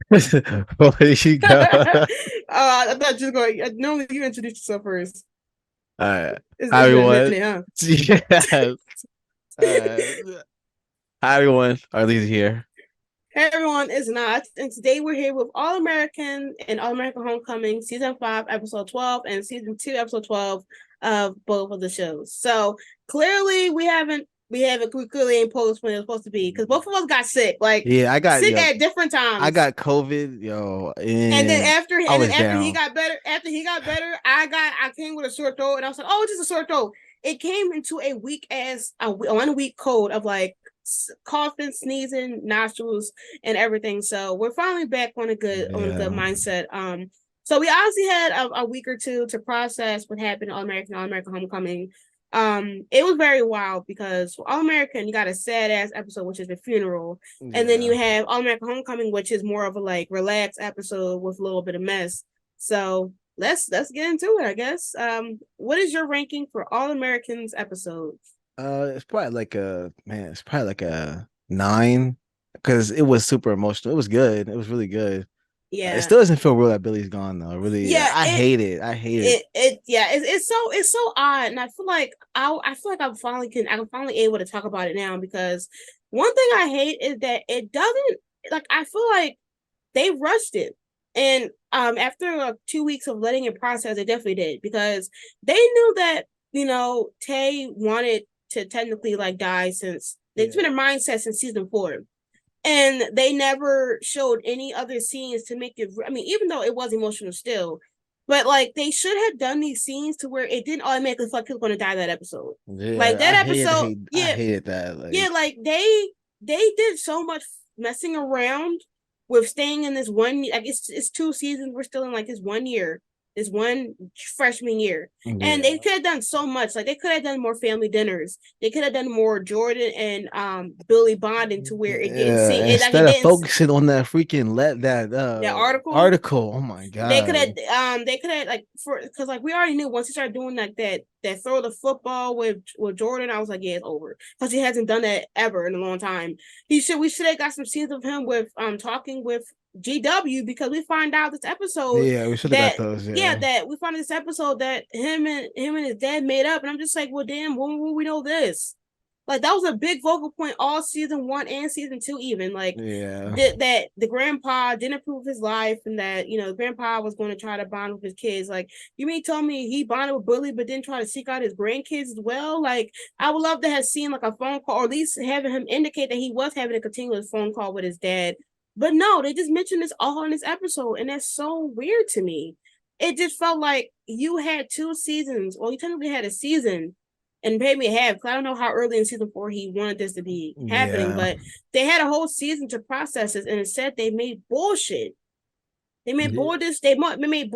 Where you go? I'm not just going. Normally, you introduce yourself first. All right. It's Hi been a everyone. minute, huh? Yes. Uh, Hi everyone. Arlezzy here. Hey everyone, it's Not, and today we're here with All American and All American Homecoming, season 5, episode 12, and season 2, episode 12 of both of the shows. So clearly, we clearly ain't posted when it was supposed to be because both of us got sick, like Yeah, I got sick yo. at different I times. got COVID, yo, And then and after I and then was after he down. got better, I came with a sore throat and I was like, oh, it's just a sore throat. It came into a weak ass a 1 week cold of like coughing, sneezing, nostrils, and everything. So we're finally back on a good Yeah. mindset. So we obviously had a week or two to process what happened in All American Homecoming. It was very wild because for All American, you got a sad ass episode, which is the funeral, and then Yeah. you have All American Homecoming, which is more of a like relaxed episode with a little bit of mess. So let's get into it, I guess. What is your ranking for All Americans episodes? It's probably like a man, it's probably like a 9 because it was super emotional. It was good. It was really good. It Yeah, still doesn't feel real that Billy's gone though. Really, yeah. I hate it. I hate it. It's so odd, and I feel like I'm finally able to talk about it now because one thing I hate is that it doesn't like I feel like they rushed it. And after 2 weeks of letting it process, they definitely did because they knew that, Tay wanted to technically like die since it's been Yeah. a mindset since season 4. And they never showed any other scenes to make it. I mean, even though it was emotional still, but like they should have done these scenes to where it didn't automatically feel like he was going to die that episode. Like Yeah, that episode, I yeah, hated that. yeah, Like, like they did so much messing around with staying in this one. Like it's 2 seasons. We're still in like this one freshman year, and they yeah. could have done so much. Like they could have done more family dinners. They could have done more Jordan and Billy bonding to where it didn't Yeah, seem it like it instead of didn't focusing on that freaking let that that article. article, oh my They could have god. like for because like we already knew once he started doing like that throw the football with Jordan, I was like, yeah, it's over because he hasn't done that ever in a long time. We should have got some scenes of him with talking with GW because we find out this episode Yeah, we should have got that those, yeah yeah. that we find this episode that him and his dad made up, and I'm just like, well, damn, when will we know this? Like that was a big focal point all season 1 and season 2, even like Yeah. that the grandpa didn't approve of his life, and that the grandpa was going to try to bond with his kids. Like you mean tell me he bonded with Bully, but didn't try to seek out his grandkids as well? Like I would love to have seen like a phone call, or at least having him indicate that he was having a continuous phone call with his dad. But no, they just mentioned this all in this episode, and that's so weird to me. It just felt like you had 2 seasons, or you technically had a season and maybe half. Cause I don't know how early in season 4 he wanted this to be happening, Yeah. but they had a whole season to process this, and instead they made bullshit. They made Yeah. made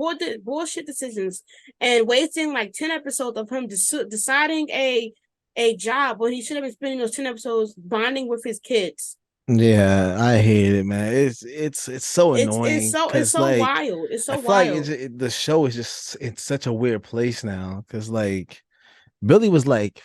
bullshit decisions and wasting like 10 episodes of him deciding a job when he should have been spending those 10 episodes bonding with his kids. Yeah, I hate it, man. It's so annoying It's because so like wild. It's I so feel like wild. the show is just in such a weird place now because like Billy was like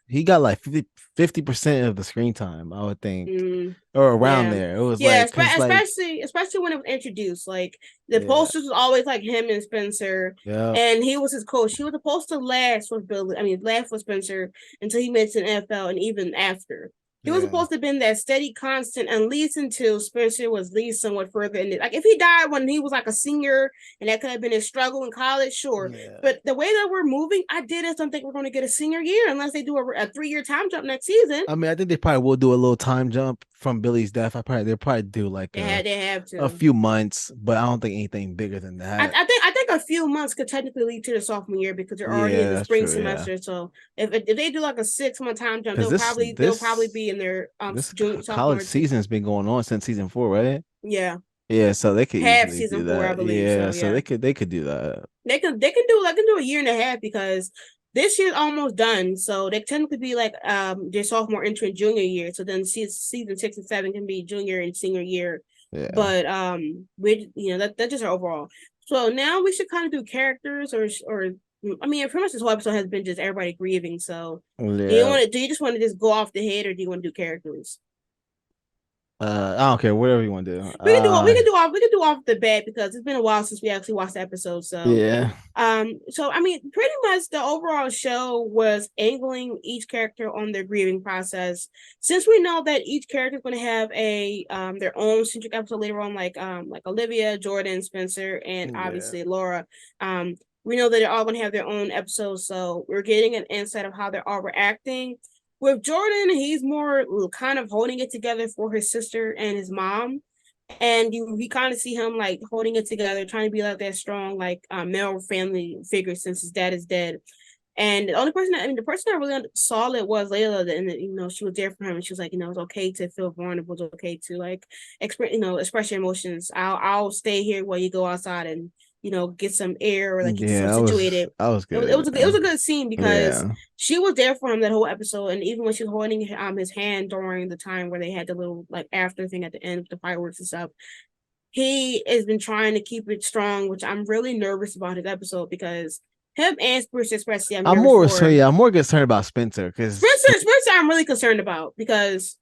he got like 50% of the screen time, I would think, Mm, or around yeah, there. It was yeah. like because like Especially when it was introduced, like the yeah, posters was always like him and Spencer, yeah, and he was his coach. He was supposed to last with Billy. I mean, last with Spencer until he made it to the NFL, and even after. He was yeah, supposed to have been that steady constant, at least until Spencer was at least somewhat further in it. Like if he died when he was like a senior, and that could have been his struggle in college, sure. yeah. But the way that we're moving, I did not think we're going to get a senior year unless they do a 3 year time jump next season. I mean, I think they probably will do a little time jump from Billy's death. They'll probably do like They have a to. few months, but I don't think anything bigger than that. I think a few months could technically lead to the sophomore year because they're already in Yeah, the that's spring true. Yeah, semester. So if they do like a 6 month time jump, because they'll probably be in their junior college sophomore. season's been going on since season 4, right? Yeah, Yeah, so they could half easily do season 4, I that. believe. Yeah, So so yeah, they could do that. they can do a year and a half because this year's almost done. So they technically be like their sophomore entering junior year. So then season 6 and 7 can be junior and senior year. Yeah, But we that's just our overall. So now we should kind of do characters or I mean pretty much this whole episode has been just everybody grieving. So yeah. do you just want to just go off the head or do you want to do characters? I don't care, whatever you want to do. We can do off the bat because it's been a while since we actually watched the episode. Yeah, So I mean, pretty much the overall show was angling each character on their grieving process. Since we know that each character is going to have a their own centric episode later on, like Olivia, Jordan, Spencer, and yeah, obviously Laura. Um, we know that they're all going to have their own episodes, so we're getting an insight of how they're all reacting. With Jordan, he's more kind of holding it together for his sister and his mom, and you kind of see him like holding it together, trying to be like that strong like male family figure since his dad is dead. And the only person, the person that really saw it was Layla, and she was there for him, and she was like, it's okay to feel vulnerable, it's okay to like express your emotions. I'll stay here while you go outside and get some air or like get yourself yeah. situated. I was It good. was it was a good scene because Yeah, she was there for him that whole episode, and even when she was holding his hand during the time where they had the little like after thing at the end with the fireworks and stuff, he has been trying to keep it strong, which I'm really nervous about his episode because him and Spruce especially I'm nervous for. I'm more concerned about Spencer because Spencer I'm really concerned about because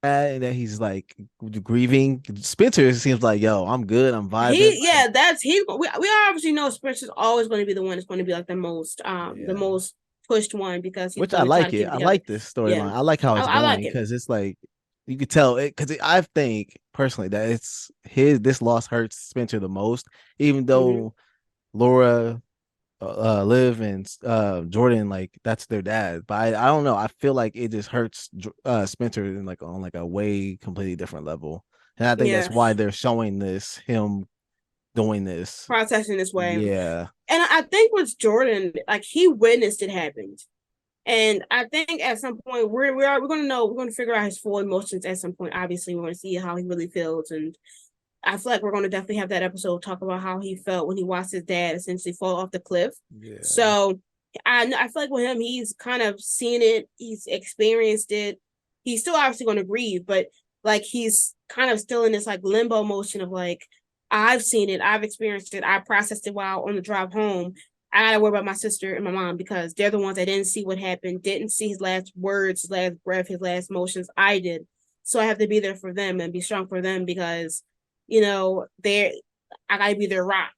that he's like grieving. Spencer seems like, yo, I'm good, I'm vibing. Like, we obviously know Spencer's always going to be the one that's going to be like the yeah, most pushed one because he's which I going to try like to it. keep it I together. like this Yeah, storyline. I like how it's I like going it. because it's like you could tell it because I think personally that it's his this loss hurts Spencer the most, even Mm-hmm. though Laura, Liv, and Jordan, like that's their dad. But I don't know. I feel like it just hurts Spencer in like on like a way completely different level, and I think that's Yeah, why they're showing this him doing this. processing this way, and Yeah, I think with Jordan, like he witnessed it happen. And I think at some point we're gonna know, we're gonna figure out his full emotions at some point. Obviously, we're gonna see how he really feels, and I feel like we're gonna definitely have that episode talk about how he felt when he watched his dad essentially fall off the cliff. yeah, So I feel like with him, he's kind of seen it, he's experienced it. He's still obviously gonna grieve, but like he's kind of still in this like limbo motion of like I've seen it, I've experienced it, I processed it while on the drive home. I gotta worry about my sister and my mom because they're the ones that didn't see what happened, didn't see his last words, his last breath, his last motions. I did. So I have to be there for them and be strong for them because, they're I gotta be their rock.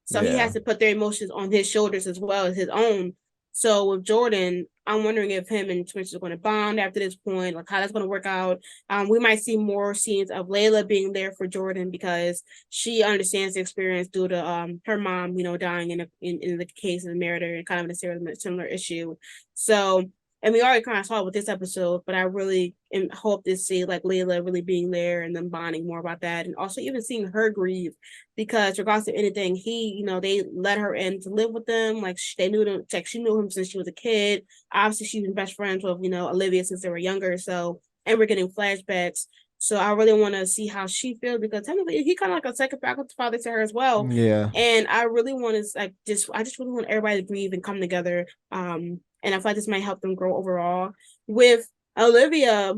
So he yeah. has to put their emotions on his shoulders as well as his own. So with Jordan, I'm wondering if him and Twitch are going to bond after this point, like how that's going to work out. We might see more scenes of Layla being there for Jordan because she understands the experience due to her mom, dying in the case of the murder and kind of a similar issue. So, and we already kind of saw it with this episode, but I really hope to see like Layla really being there and then bonding more about that, and also even seeing her grieve because regardless of anything, they let her in to live with them. Like they knew them, like she knew him since she was a kid. Obviously, she's been best friends with Olivia since they were younger. So, and we're getting flashbacks. So I really want to see how she feels because technically he kind of like a second faculty father to her as well. Yeah, And I really want to I just really want everybody to grieve and come together. And I feel like this might help them grow overall. With Olivia,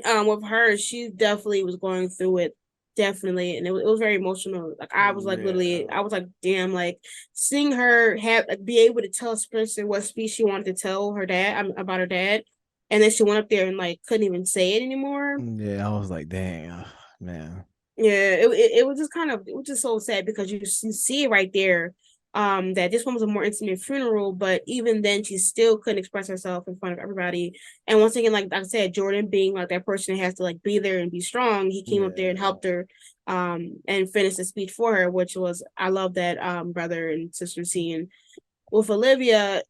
with her, she definitely was going through it, definitely, and it was very emotional. Like I was like literally, yeah, I was like, damn, like seeing her have like, be able to tell Spencer what speech she wanted to tell her dad about her dad, and then she went up there and like couldn't even say it anymore. yeah. I was like, dang, man. Yeah, it was just kind of, it was just so sad because you see it right there. That this one was a more intimate funeral, but even then she still couldn't express herself in front of everybody. And once again, like I said, Jordan being like that person that has to like be there and be strong, he came up there and Yeah, helped her and finished the speech for her, which was, I love that brother and sister scene. With Olivia,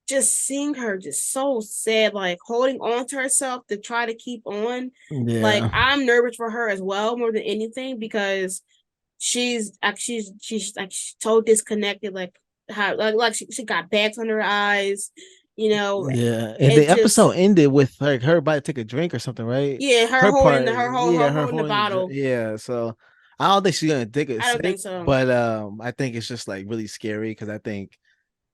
just seeing her just so sad, like holding on to herself to try to keep on. Like yeah, I'm nervous for her as well, more than anything, because she's like she's so disconnected, like how like she got bags under her eyes, you know. yeah. And the It episode just ended with like her about to take a drink or something, right? yeah, Her part, yeah, her her holding the holding the drink, bottle. yeah. So I don't think she's gonna take a I don't sip, think so. but I think it's just like really scary because I think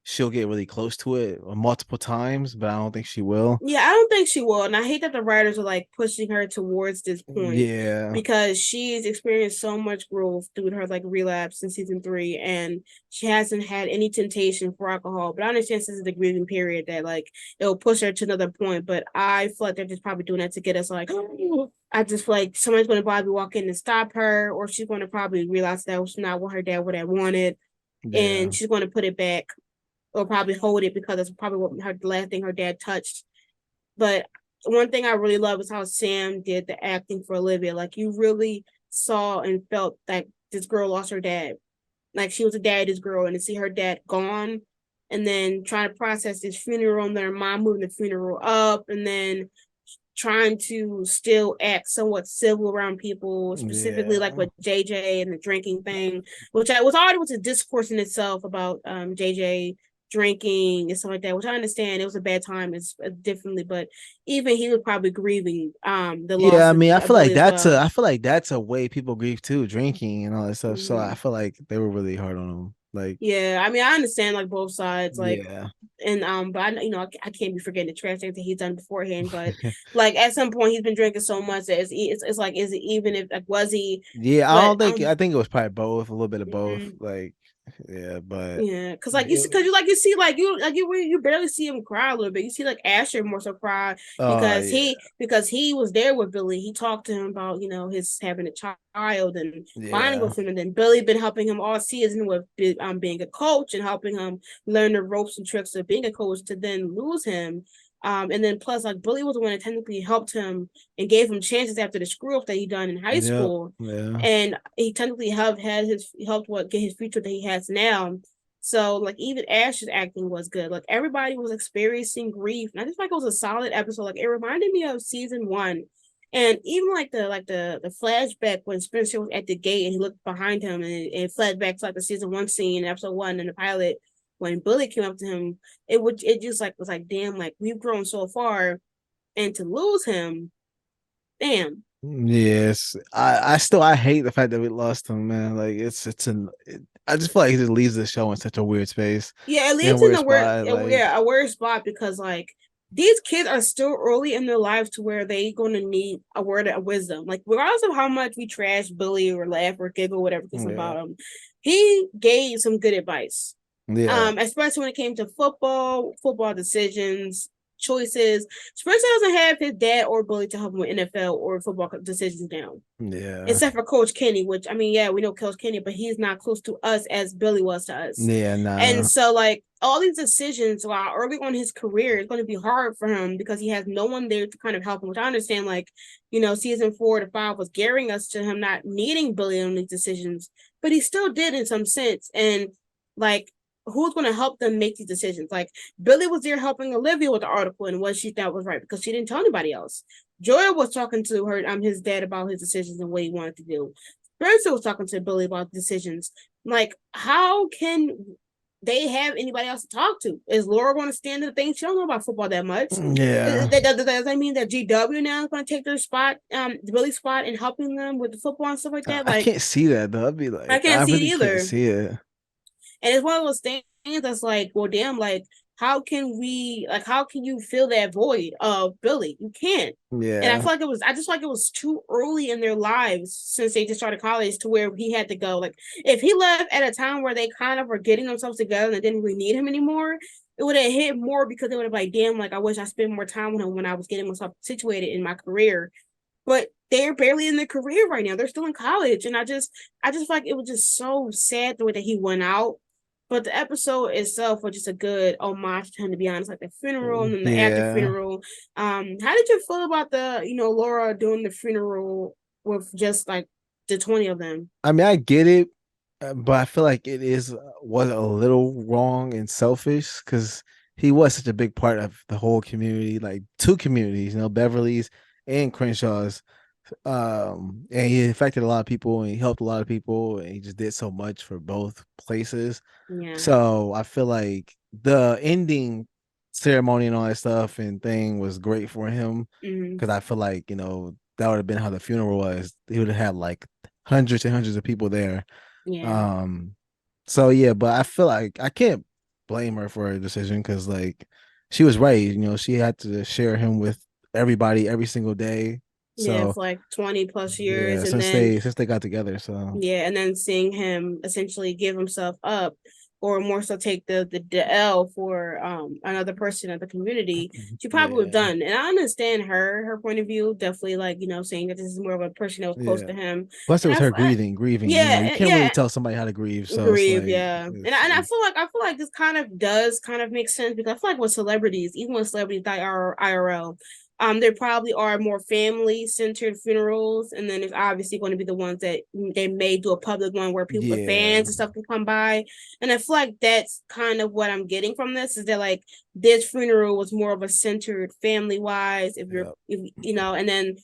she'll get really close to it multiple times, but I don't think she will. Yeah, I don't think she will. And I hate that the writers are like pushing her towards this point Yeah, because she's experienced so much growth through her like relapse in season 3, and she hasn't had any temptation for alcohol. But I understand this is the grieving period that like it'll push her to another point. But I feel like they're just probably doing that to get us like, I just feel like someone's going to probably walk in and stop her, or she's going to probably realize that was not what her dad would have wanted, yeah, and she's going to put it back or probably hold it because that's probably what her the last thing her dad touched. But one thing I really love is how Sam did the acting for Olivia. Like you really saw and felt that this girl lost her dad. Like she was a daddy's girl, and to see her dad gone, and then trying to process this funeral, and then her mom moving the funeral up, and then trying to still act somewhat civil around people, specifically like yeah. with JJ and the drinking thing, which I was already was a discourse in itself about JJ drinking and stuff like that, which I understand it was a bad time, it's differently, but even he was probably grieving the Yeah, loss I mean, I of feel like Billy as that's a well. I feel like that's a way people grieve too, drinking and all that stuff. So I Mm-hmm. feel like they were really hard on him. Like, Yeah, I mean, I understand like both sides, like, yeah. and but I I can't be forgetting the trash things that he's done beforehand. But like at some point, he's been drinking so much that it's like, is it even if like was he? Yeah, I But don't think I think it was probably both, a little bit of both. mhm. Like, yeah, but Yeah, because it, you see like you barely see him cry a little bit. You see like Asher more so cry yeah, because he was there with Billy. He talked to him about his having a child and bonding yeah, with him, and then Billy been helping him all season with being a coach and helping him learn the ropes and tricks of being a coach to then lose him. And then plus like Billy was the one that technically helped him and gave him chances after the screw up that he done in high yep, school, yeah, and he technically helped what get his future that he has now. So like even Ash's acting was good. Like everybody was experiencing grief, and I just like it was a solid episode. Like it reminded me of season 1, and even like the flashback when Spencer was at the gate and he looked behind him, and it fled back to like the season 1 scene, episode 1 in the pilot when Billy came up to him. It just like was like damn, like we've grown so far, and to lose him, damn. yes. I hate the fact that we lost him, man. Like I just feel like it just leaves the show in such a weird space Yeah, it and a leaves in weird spot. Like, a weird spot because like these kids are still early in their lives to where they gonna need a word of wisdom. Like regardless of how much we trash Billy or laugh or giggle whatever this yeah, about him, he gave some good advice. yeah, Especially when it came to football decisions, choices. Spencer doesn't have his dad or Billy to help him with NFL or football decisions now, yeah, except for Coach Kenny, which I mean, yeah, we know Coach Kenny, but he's not close to us as Billy was to us. yeah, And nah. so, like, all these decisions while early on in his career is going to be hard for him because he has no one there to kind of help him, which I understand, like, season 4 to 5 was gearing us to him not needing Billy on these decisions, but he still did in some sense. And, like, who's going to help them make these decisions? Like, Billy was there helping Olivia with the article and what she thought was right because she didn't tell anybody else. Joy was talking to her, his dad about his decisions and what he wanted to do. Spencer was talking to Billy about decisions. Like, how can they have anybody else to talk to? Is Laura going to stand in the thing? She don't know about football that much. Yeah. Does that mean that GW now is going to take their spp, Billy's spot, in helping them with the football and stuff like that? I Like, can't see that though. I'd be I like, can't I see it really can't either. see it. And it's one of those things that's like, well, damn, like, how can you fill that void of Billy? You can't. And Yeah. I just feel like it was too early in their lives since they just started college to where he had to go. Like, if he left at a time where they kind of were getting themselves together and they didn't really need him anymore, it would have hit more because they would have like, damn, like, I wish I spent more time with him when I was getting myself situated in my career. But they're barely in their career right now. They're still in college. And I just feel like it was just so sad the way that he went out. But the episode itself was just a good homage to him, to be honest, like the funeral and then the after Yeah. funeral. How did you feel about the, Laura doing the funeral with just like the 20 of them? I mean, I get it, but I feel like it is was a little wrong and selfish because he was such a big part of the whole community, like two communities, Beverly's and Crenshaw's. And he affected a lot of people and he helped a lot of people and he just did so much for both places. Yeah. So I feel like the ending ceremony and all that stuff and thing was great for him Mm-hmm. because I feel like, that would have been how the funeral was. He would have had like hundreds and hundreds of people there. Yeah. Um, so yeah, but I feel like I can't. blame her for her decision because like she was right. You know, she had to share him with everybody every single day. Yeah, So for like 20 plus years. yeah, And then since they got together. So yeah, and then seeing him essentially give himself up, or more so take the L for another person of the community, she probably would have yeah, done. And I understand her point of view, definitely, like, saying that this is more of a person that was close yeah. to him. Plus, it And was her grieving. You know, you can't really yeah, tell somebody how to grieve. So it's grieve, like, yeah. And I feel like this kind of make sense, because I feel like with celebrities, even when celebrities die IRL, there probably are more family centered funerals, and then there's obviously going to be the ones that they may do a public one where people, the yeah, fans and stuff, can come by. And I feel like that's kind of what I'm getting from this, is that like this funeral was more of a centered family wise. yeah, If and then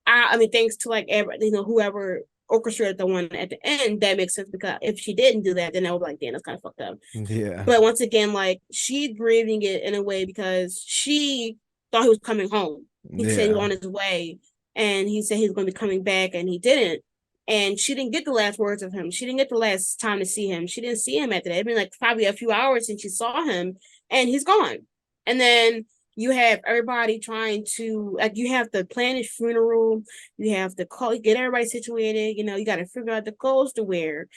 I mean, thanks to like every, whoever orchestrated the one at the end, that makes sense, because if she didn't do that, then I would be like, damn, that's kind of fucked up. yeah, But once again, like, she's grieving it in a way because she thought he was coming home. He said he was yeah, on his way, and he said he was going to be coming back, and he didn't. And she didn't get the last words of him. She didn't get the last time to see him. She didn't see him after that. It's been like probably a few hours since she saw him, and he's gone. And then you have everybody trying to, like, you have to plan his funeral, you have to call, get everybody situated, you got to figure out the clothes to wear,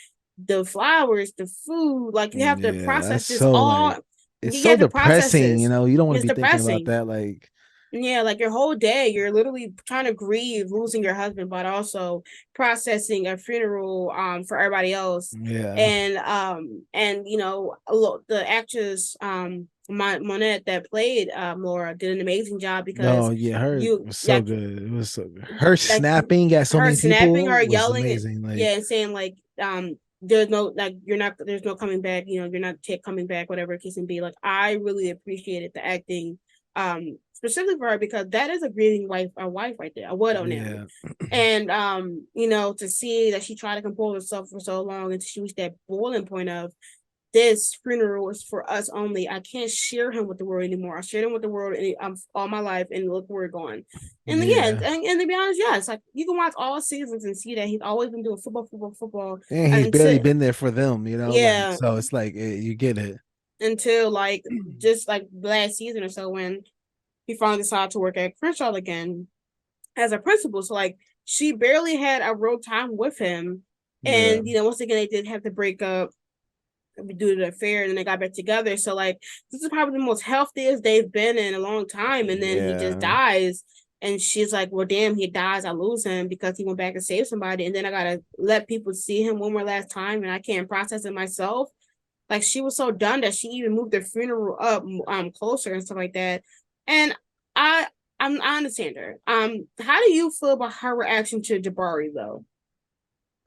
the flowers, the food, like you have to yeah. process That's this so all. like it's You so have to process depressing. You this. know, you don't want to It's be thinking about depressing. that. Like, Yeah, like your whole day, you're literally trying to grieve losing your husband, but also processing a funeral for everybody else. yeah. And the actress Monette that played Laura did an amazing job, No, because yeah, her you was so like good. It was so good. Her like snapping at so her many snapping, people her was yelling at, amazing. Like, yeah, and saying like there's no, like, you're not, there's no coming back, you're not coming back, whatever it can be. Like, I really appreciated the acting, specifically for her, because that is a grieving wife, a wife right there, a widow now. yeah, And to see that she tried to compose herself for so long, and she reached that boiling point of, this funeral is for us only. I can't share him with the world anymore. I shared him with the world all my life, and look where we're going. And yeah, yeah. and to be honest, yeah, it's like you can watch all seasons and see that he's always been doing football, football, football, And he's barely until, been there for them. You know, like yeah, so it's like you get it. until like just like last season or so, when he finally decided to work at Crenshaw again as a principal. So like she barely had a real time with him, Yeah, and once again they did have to break up due to the affair, and then they got back together. So like this is probably the most healthiest they've been in a long time. And then he just yeah, dies, and she's like, well, damn, he dies, I lose him because he went back and saved somebody, and then I gotta let people see him one more last time, and I can't process it myself. Like, she was so done that she even moved the funeral up closer and stuff like that. And I I understand her. How do you feel about her reaction to Jabari though?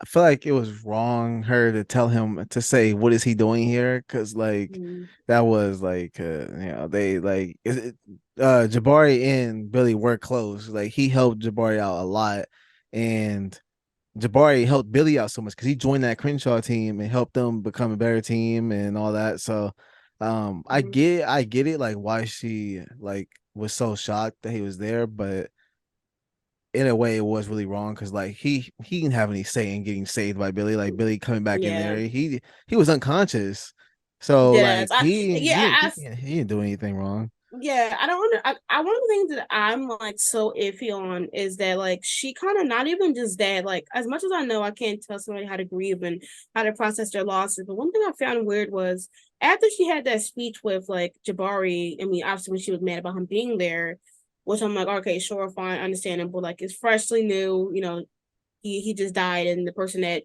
I feel like it was wrong her to tell him to say what is he doing here because like Mm-hmm. that was like they like Jabari and Billy were close. Like he helped Jabari out a lot, and Jabari helped Billy out so much because he joined that Crenshaw team and helped them become a better team and all that. So I get it like why she like was so shocked that he was there, but in a way it was really wrong because like he didn't have any say in getting saved by Billy. Like Billy coming back in Yeah, there, he was unconscious. So dead like ass. he didn't do anything wrong. Yeah, I don't under, one of the things that I'm like so iffy on is that, like, she kind of, not even just that, like, as much as I know I can't tell somebody how to grieve and how to process their losses, but one thing I found weird was after she had that speech with like Jabari. I mean, obviously when she was mad about him being there, which I'm like, okay, sure, fine, understandable. Like, it's freshly new, he just died, and the person that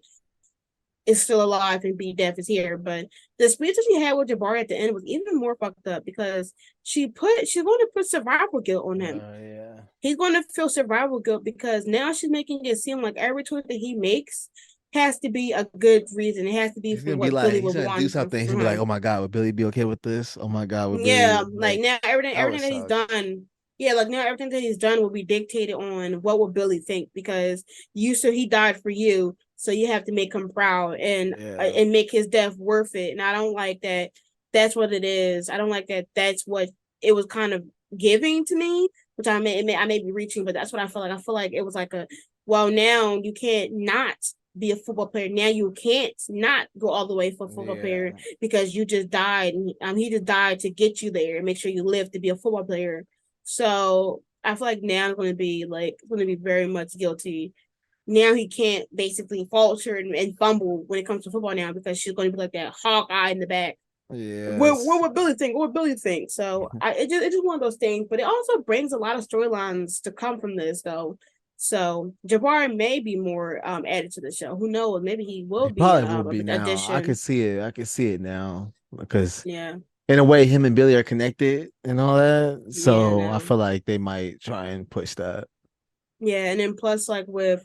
is still alive and be deaf is here. But the speech that she had with Jabari at the end was even more fucked up, because she's going to put survival guilt on him. Yeah. He's going to feel survival guilt because now she's making it seem like every choice that he makes has to be a good reason. It has to be He's for gonna be what like, Billy he's would gonna do want something. He's from gonna be like, him. oh my God, would Billy be okay with this? Oh my God, would Yeah, Billy like like now that would everything that he's suck. done, yeah, like now everything that he's done will be dictated on what will Billy think, because he died for you, so you have to make him proud, Yeah. and make his death worth it. And I don't like that. That's what it is. I don't like that. That's what it was kind of giving to me, which I may be reaching, but that's what I feel like. I feel like it was like a, well, now you can't not be a football player. Now you can't not go all the way for a football player Yeah. because you just died, and he just died to get you there and make sure you live to be a football player. So I feel like now it's going to be very much guilty. Now he can't basically falter and fumble when it comes to football now because she's going to be like that hawk eye in the back. What Yes. would Billy think? What would Billy think? So it's just one of those things, but it also brings a lot of storylines to come from this though. So Jabari may be more added to the show. Who knows? Maybe he will He be probably will be an now. I could addition. see it. I could see it now because Yeah, in a way, him and Billy are connected and all that. yeah, So I no. feel like they might try and push that. Yeah, and then plus like with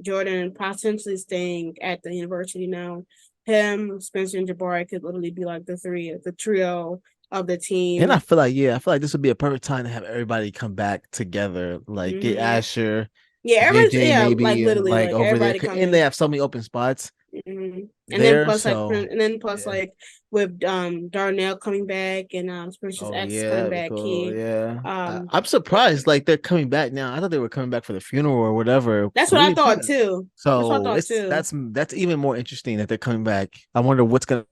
Jordan potentially staying at the university now, him, Spencer, and Jabari could literally be like the trio of the And I team. feel like, yeah, I feel like this would be a perfect time to have everybody come back together. Like get Mm-hmm. Asher, Yeah, everybody's JJ yeah, like maybe literally like like over there. everybody And they coming. have so many open spots Mm-hmm. there. So And then plus yeah. like with Darnell coming back and Spencer's Oh ex yeah, coming that'd be back, cool. Key. Yeah. Um I'm surprised like they're coming back now. I thought they were coming back for the funeral or whatever. that's what I We thought probably too. That's what I so thought it's too. that's even more interesting that they're coming back. I wonder what's gonna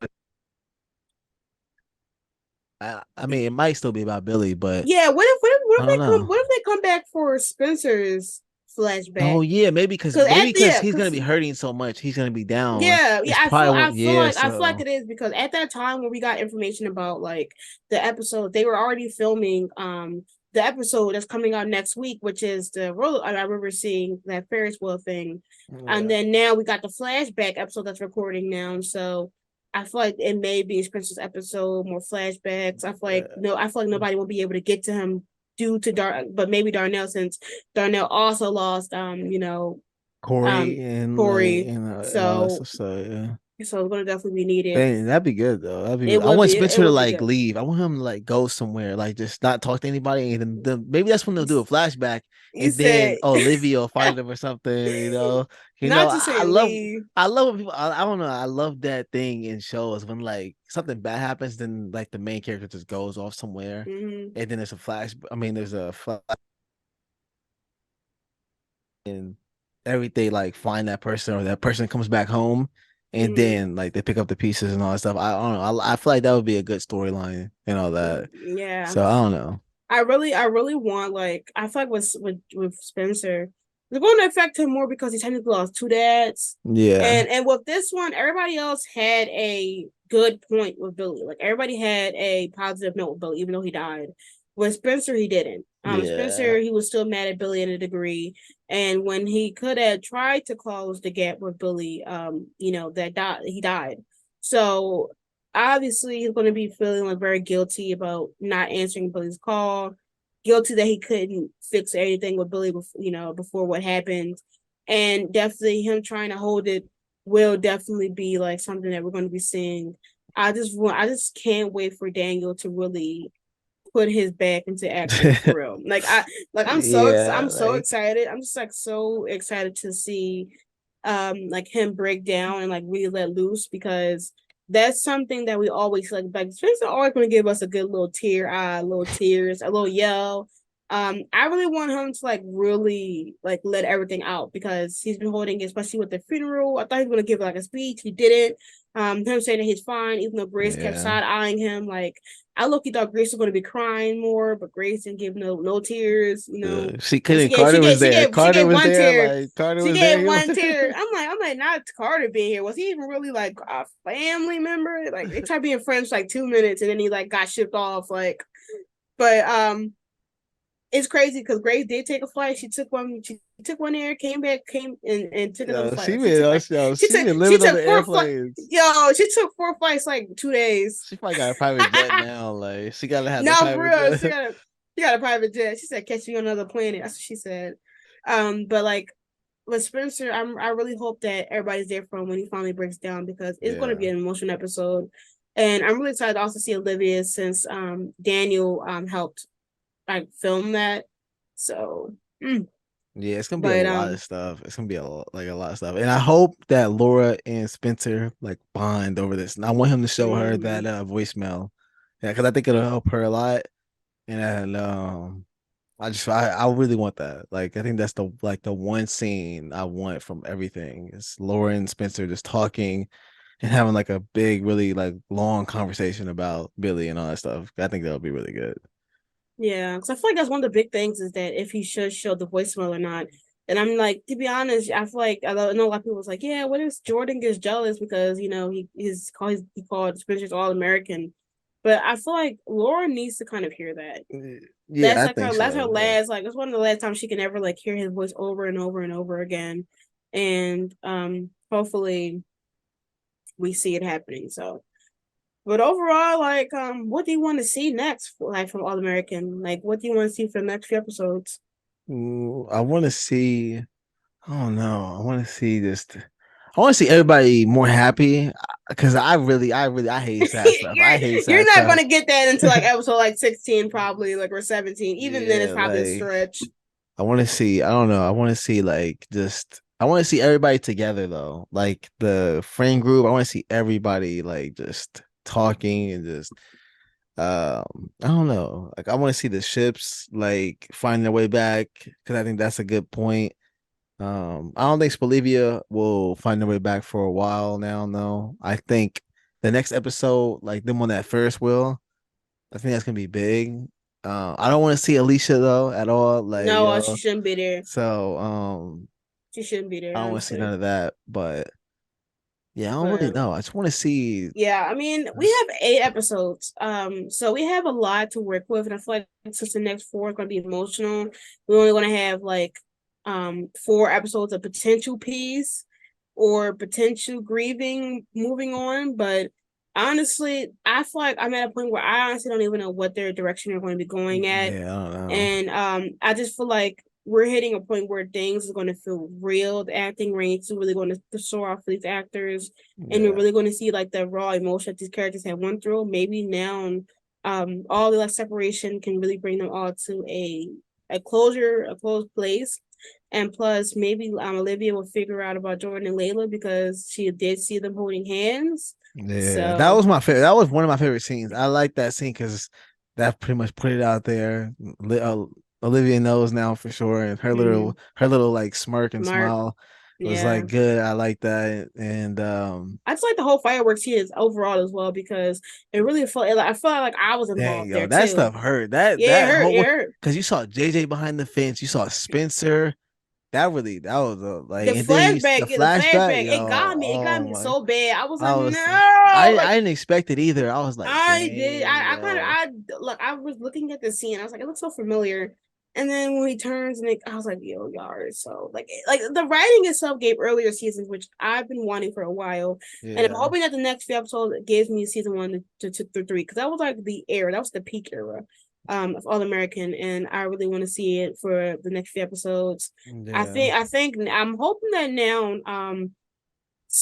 I mean it might still be about Billy, but Yeah, I don't know. what if they come back for Spencer's Oh flashback? yeah, Cause maybe at the because yeah, he's gonna cause be hurting so much, he's gonna be down. yeah, yeah, It's probably one, yeah. I feel like So it is because at that time when we got information about like the episode, they were already filming the episode that's coming out next week, which is the roller. I remember seeing that Ferris wheel thing, and yeah, then now we got the flashback episode that's recording now. So I feel like it may be a Princess episode, more flashbacks. I feel like nobody will be able to get to him due to but maybe Darnell since Darnell also lost Corey um Corey. and all that So stuff. So yeah. so it's gonna definitely be needed. Dang, that'd be good though. That'd be. It I would want be it Spencer to would be like good. leave. I want him to like go somewhere, like just not talk to anybody. And then maybe that's when they'll do a flashback, You and then said Olivia will find him or something. You know, not to say leave. I love when people. I don't know. I love that thing in shows when like something bad happens, then like the main character just goes off somewhere, Mm-hmm. and then there's a flash. I mean, there's a flash and everything like find that person or that person comes back home and Mm-hmm. then like they pick up the pieces and all that stuff. I don't know. I feel like that would be a good storyline and all that. Yeah. So I don't know. I really want like I feel like with Spencer, it's going to affect him more because he technically lost two dads, Yeah. and with this one, everybody else had a good point with Billy. Like everybody had a positive note with Billy, even though he died. With Spencer, he didn't. Yeah. Spencer, he was still mad at Billy in a degree, and when he could have tried to close the gap with Billy, he died. So obviously he's going to be feeling like very guilty about not answering Billy's call, guilty that he couldn't fix anything with Billy before, before what happened, and definitely him trying to hold it will definitely be like something that we're going to be seeing. I just can't wait for Daniel to really put his back into acting for real. Yeah. I'm so Like excited. I'm just like so excited to see like him break down and like really let loose because that's something that we always like Spencer always gonna give us a good little tear eye, little tears, a little yell. I really want him to like really like let everything out because he's been holding, especially with the funeral. I thought he was gonna give like a speech, he didn't. Him saying that he's fine, even though Grace kept yeah. side eyeing him. Like I look, he thought Grace was gonna be crying more, but Grace didn't give no tears, you know. She couldn't. Carter was there. She Carter gave was one there. tear. Like Carter She was gave there. one tear. I'm like, not Carter being here. Was he even really like a family member? Like they tried being friends for like 2 minutes and then he like got shipped off. Like, but it's crazy because Grace did take a flight. She took one. She took one there, came back, came and took another Yo, flight. Like she took like she been she living on took the four flight. airplanes. Yo, she took four flights like 2 days. She probably got a private jet now. Like she gotta have the No, for private real. jet. She got a private jet. She said, "Catch me on another planet." That's what she said. But like with Spencer, I really hope that everybody's there for him when he finally breaks down because it's going to be Yeah. an emotional episode, and I'm really excited to also see Olivia since Daniel helped like film that. So, Yeah, it's gonna be a but lot of stuff. It's gonna be like a lot of stuff, and I hope that Laura and Spencer like bond over this. And I want him to show her that mm, voicemail, yeah, because I think it'll help her a lot. And I really want that. Like I think that's the one scene I want from everything. It's Lauren Spencer just talking and having like a big, really like long conversation about Billy and all that stuff. I think that would be really good. Yeah, because I feel like that's one of the big things is that if he should show the voicemail or not. And I'm like, to be honest, I feel like I know a lot of people was like, yeah, what if Jordan gets jealous because he called Spencer's All American, but I feel like Laura needs to kind of hear that. Yeah, I think That's her so. Yeah. last it's one of the last times she can ever like hear his voice over and over and over again, and hopefully we see it happening. So but overall, like, what do you want to see next, like from All American? Like, what do you want to see for the next few episodes? I want to see. I don't know. I want to see just. I want to see everybody more happy because I hate sad stuff. you're I hate you're sad not stuff. gonna get that until like episode like 16, probably like or 17. Even then, it's Yeah, probably a like stretch. I want to see. I don't know. I want to see like just. I want to see everybody together though. Like the friend group. I want to see everybody like just talking and just. I don't know. Like I want to see the ships like find their way back because I think that's a good point. I don't think Bolivia will find their way back for a while now. No, I think the next episode, like them on that Ferris wheel, I think that's gonna be big. I don't want to see Alicia though at all. Like No, she shouldn't be there. so She shouldn't be I there, don't want to see none honestly. of that. But yeah, I don't really But know. I just want to see. yeah, I mean, we This, have 8 episodes. So we have a lot to work with, and I feel like since the next four are gonna be emotional, we're only gonna have like 4 episodes of potential peace or potential grieving moving on. But honestly, I feel like I'm at a point where I honestly don't even know what their direction they're going to be going at. yeah, I don't know. And I just feel like we're hitting a point where things are going to feel real. The acting rates are really going to soar off these actors, and you're Yeah, really going to see like the raw emotion that these characters have went through. Maybe now, all the like separation can really bring them all to a closure, a closed place. And plus, maybe Olivia will figure out about Jordan and Layla because she did see them holding hands. yeah. That So, was my favorite. That was one of my favorite scenes. I like that scene because that pretty much put it out there. Olivia knows now for sure, and mm, her little like smirk and Mark, smile was yeah. like good. I like that, and I just like the whole fireworks here overall as well because it really felt like I felt like I was dang, involved yo, there that too. stuff hurt. That Yeah, it that hurt. It whole hurt. because you saw JJ behind the fence, you saw Spencer. That was like, and then the The flashback, flashback, yo, it got oh me my, so bad. I was I like, was, no, I like didn't expect it either. I was like, I did. dang, I kind of yo, I look. I was looking at the scene. I was like, it looks so familiar. And then when he turns and I was like, yo, y'all are so like the writing itself gave earlier seasons, which I've been wanting for a while. And I'm yeah. hoping that the next few episodes gives me season one to 2 through 3 because that was like the era, that was the peak era of All American, and I really want to see it for the next few episodes. Yeah. I think I'm hoping that now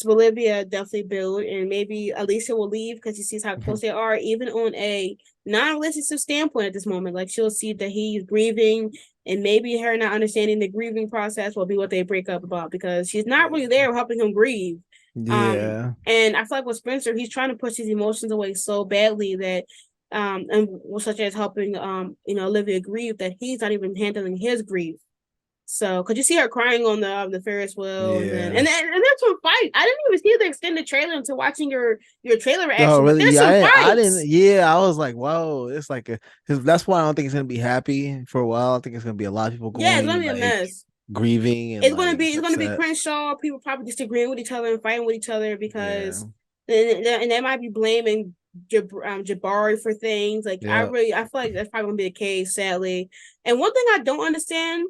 Bolivia definitely build, and maybe Alicia will leave because she sees how close they are, even on a non-relationship standpoint at this moment. Like she'll see that he's grieving, and maybe her not understanding the grieving process will be what they break up about because she's not really there helping him grieve. Um, Yeah. and I feel like with Spencer, he's trying to push his emotions away so badly that and such as helping Olivia grieve that he's not even handling his grief. So, could you see her crying on the Ferris wheel, and then Yeah. and there's some fight. I didn't even see the extended trailer until watching your trailer Oh, reaction, but really? there's Yeah, some I didn't. fights. Yeah, I was like, whoa, it's like a. Cause that's why I don't think it's gonna be happy for a while. I think it's gonna be a lot of people Yeah, it's going gonna and be a like mess. grieving and like just It's gonna be upset. Crenshaw. People probably disagreeing with each other and fighting with each other Yeah. because and they might be blaming Jabari for things. Like Yeah. I feel like that's probably gonna be the case, sadly. And one thing I don't understand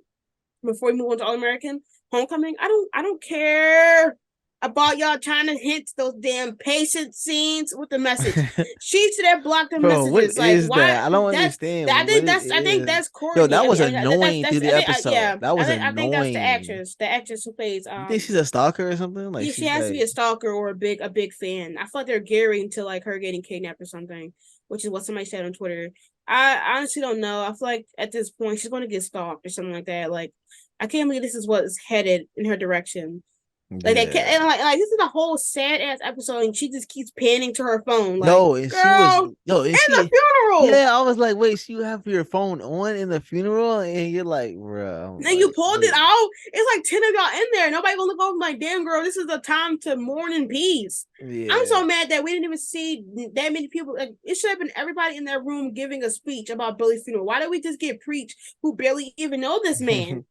before we move on to All American Homecoming, I don't care about y'all trying to hint those damn patient scenes with the message. She should have blocked the Bro, what messages. Like is why? that? I don't That's understand what it I think is. that's Yo, Courtney. that I was mean, annoying through that's the episode. yeah. That was I think that's annoying. the actress who plays You think she's a stalker or something? Like yeah, she she's has to be like, a stalker or a big fan. I feel like they're gearing to like her getting kidnapped or something, which is what somebody said on Twitter. I honestly don't know. I feel like at this point she's going to get stalked or something like that. Like I can't believe this is what's headed in her direction. Like that, and Yeah. like this is a whole sad ass episode, and she just keeps panning to her phone, like, No, and she was "Girl, yo, and in the she funeral." yeah, I was like, wait, you have your phone on in the funeral, and you're like, bro, I'm And you like, pulled it wait, out. It's like 10 of y'all in there. Nobody gonna look over like, damn girl, this is a time to mourn in peace. I'm yeah. so mad that we didn't even see that many people. Like, it should have been everybody in that room giving a speech about Billy's funeral. Why did we just get preached who barely even know this man?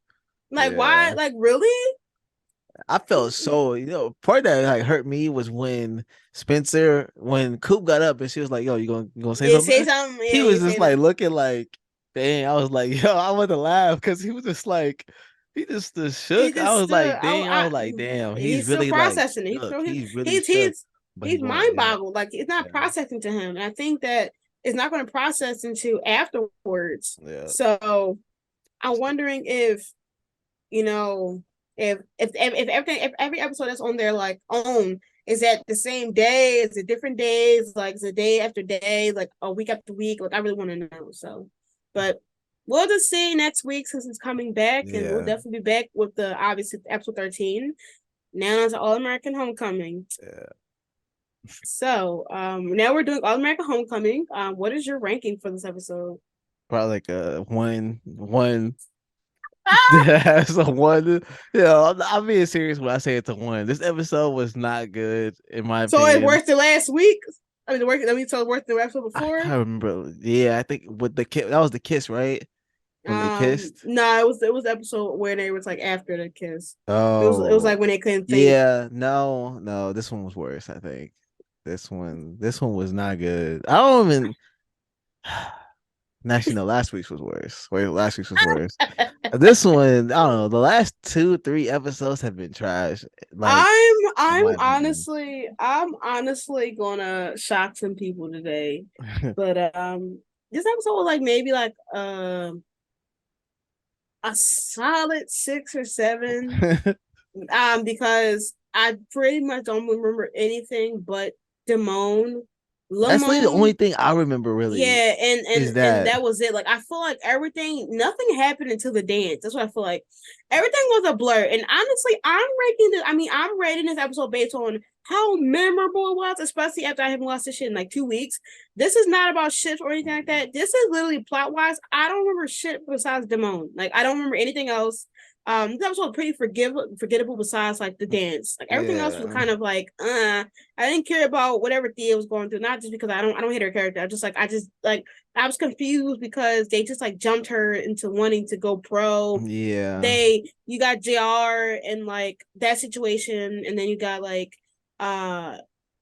Like, why? Yeah. Like, really? I felt so, part that like hurt me was when when Coop got up and she was like, "Yo, you gonna say Yeah, say something?" something. He Yeah, you was say just like that. looking like, dang. I was like, yo, I want to laugh because he was just like, he just stood He shook. I just was stood. like, dang. I was like, damn. He's He's still really like processing it. shook. He's He's really he's shook, he's but he's he's going, mind yeah, boggled. Like, it's not yeah, processing to him, and I think that it's not going to process until afterwards. yeah. So I'm wondering if, you know, if everything, if every episode that's on there like own is at the same day, is it different days, like is it day after day, like a week after week, like I really want to know. So, but we'll just see next week since it's coming back, and we'll Yeah. definitely be back with the obviously episode 13. Now on to All American Homecoming. Yeah. So now we're doing All American Homecoming. What is your ranking for this episode? Probably like a one. Ah! Yeah, so one. I'm being serious when I say it's a one. This episode was not good, in my So it's opinion. worse than last week. I mean, the work. I mean, so it's worse than the episode I before. can't remember. Yeah, I think with the kiss, that was the kiss, right? When they kissed. No, it was the episode where they was like after the kiss. It was Oh, like when they couldn't think. yeah. No, no, this one was worse, I think. This one was not good. I don't even actually no, last week's was worse. Wait, last week's was worse. This one, I don't know. The last two, three episodes have been trash. Like, I'm in I'm my opinion. honestly I'm honestly gonna shock some people today, but this episode was like maybe like a solid 6 or 7, because I pretty much don't remember anything but Damone, That's literally the Lamone. only thing I remember really Yeah, and is and that. that was it. Like, I feel like nothing happened until the dance. That's what I feel like. Everything was a blur. And honestly, I'm rating this episode based on how memorable it was, especially after I haven't watched this shit in like 2 weeks. This is not about shit or anything like that. This is literally plot wise. I don't remember shit besides Damone. Like, I don't remember anything else. This episode was pretty forgettable besides like the dance. Like, everything else was Yeah. kind of like, I didn't care about whatever Thea was going through, not just because I don't hate her character. I was confused because they just like jumped her into wanting to go pro. Yeah. You got JR and like that situation, and then you got like uh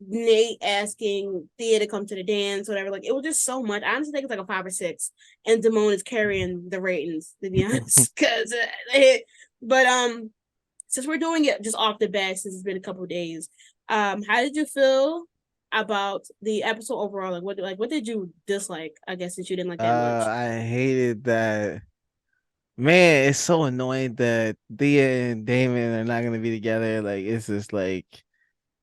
Nate asking Thea to come to the dance, whatever. Like, it was just so much. I honestly think it's like a 5 or 6, and Damone is carrying the ratings, to be honest. Because, but since we're doing it just off the bat, since it's been a couple of days, how did you feel about the episode overall? What did you dislike? I guess since you didn't like that much. I hated that. Man, it's so annoying that Thea and Damon are not gonna be together. Like, it's just like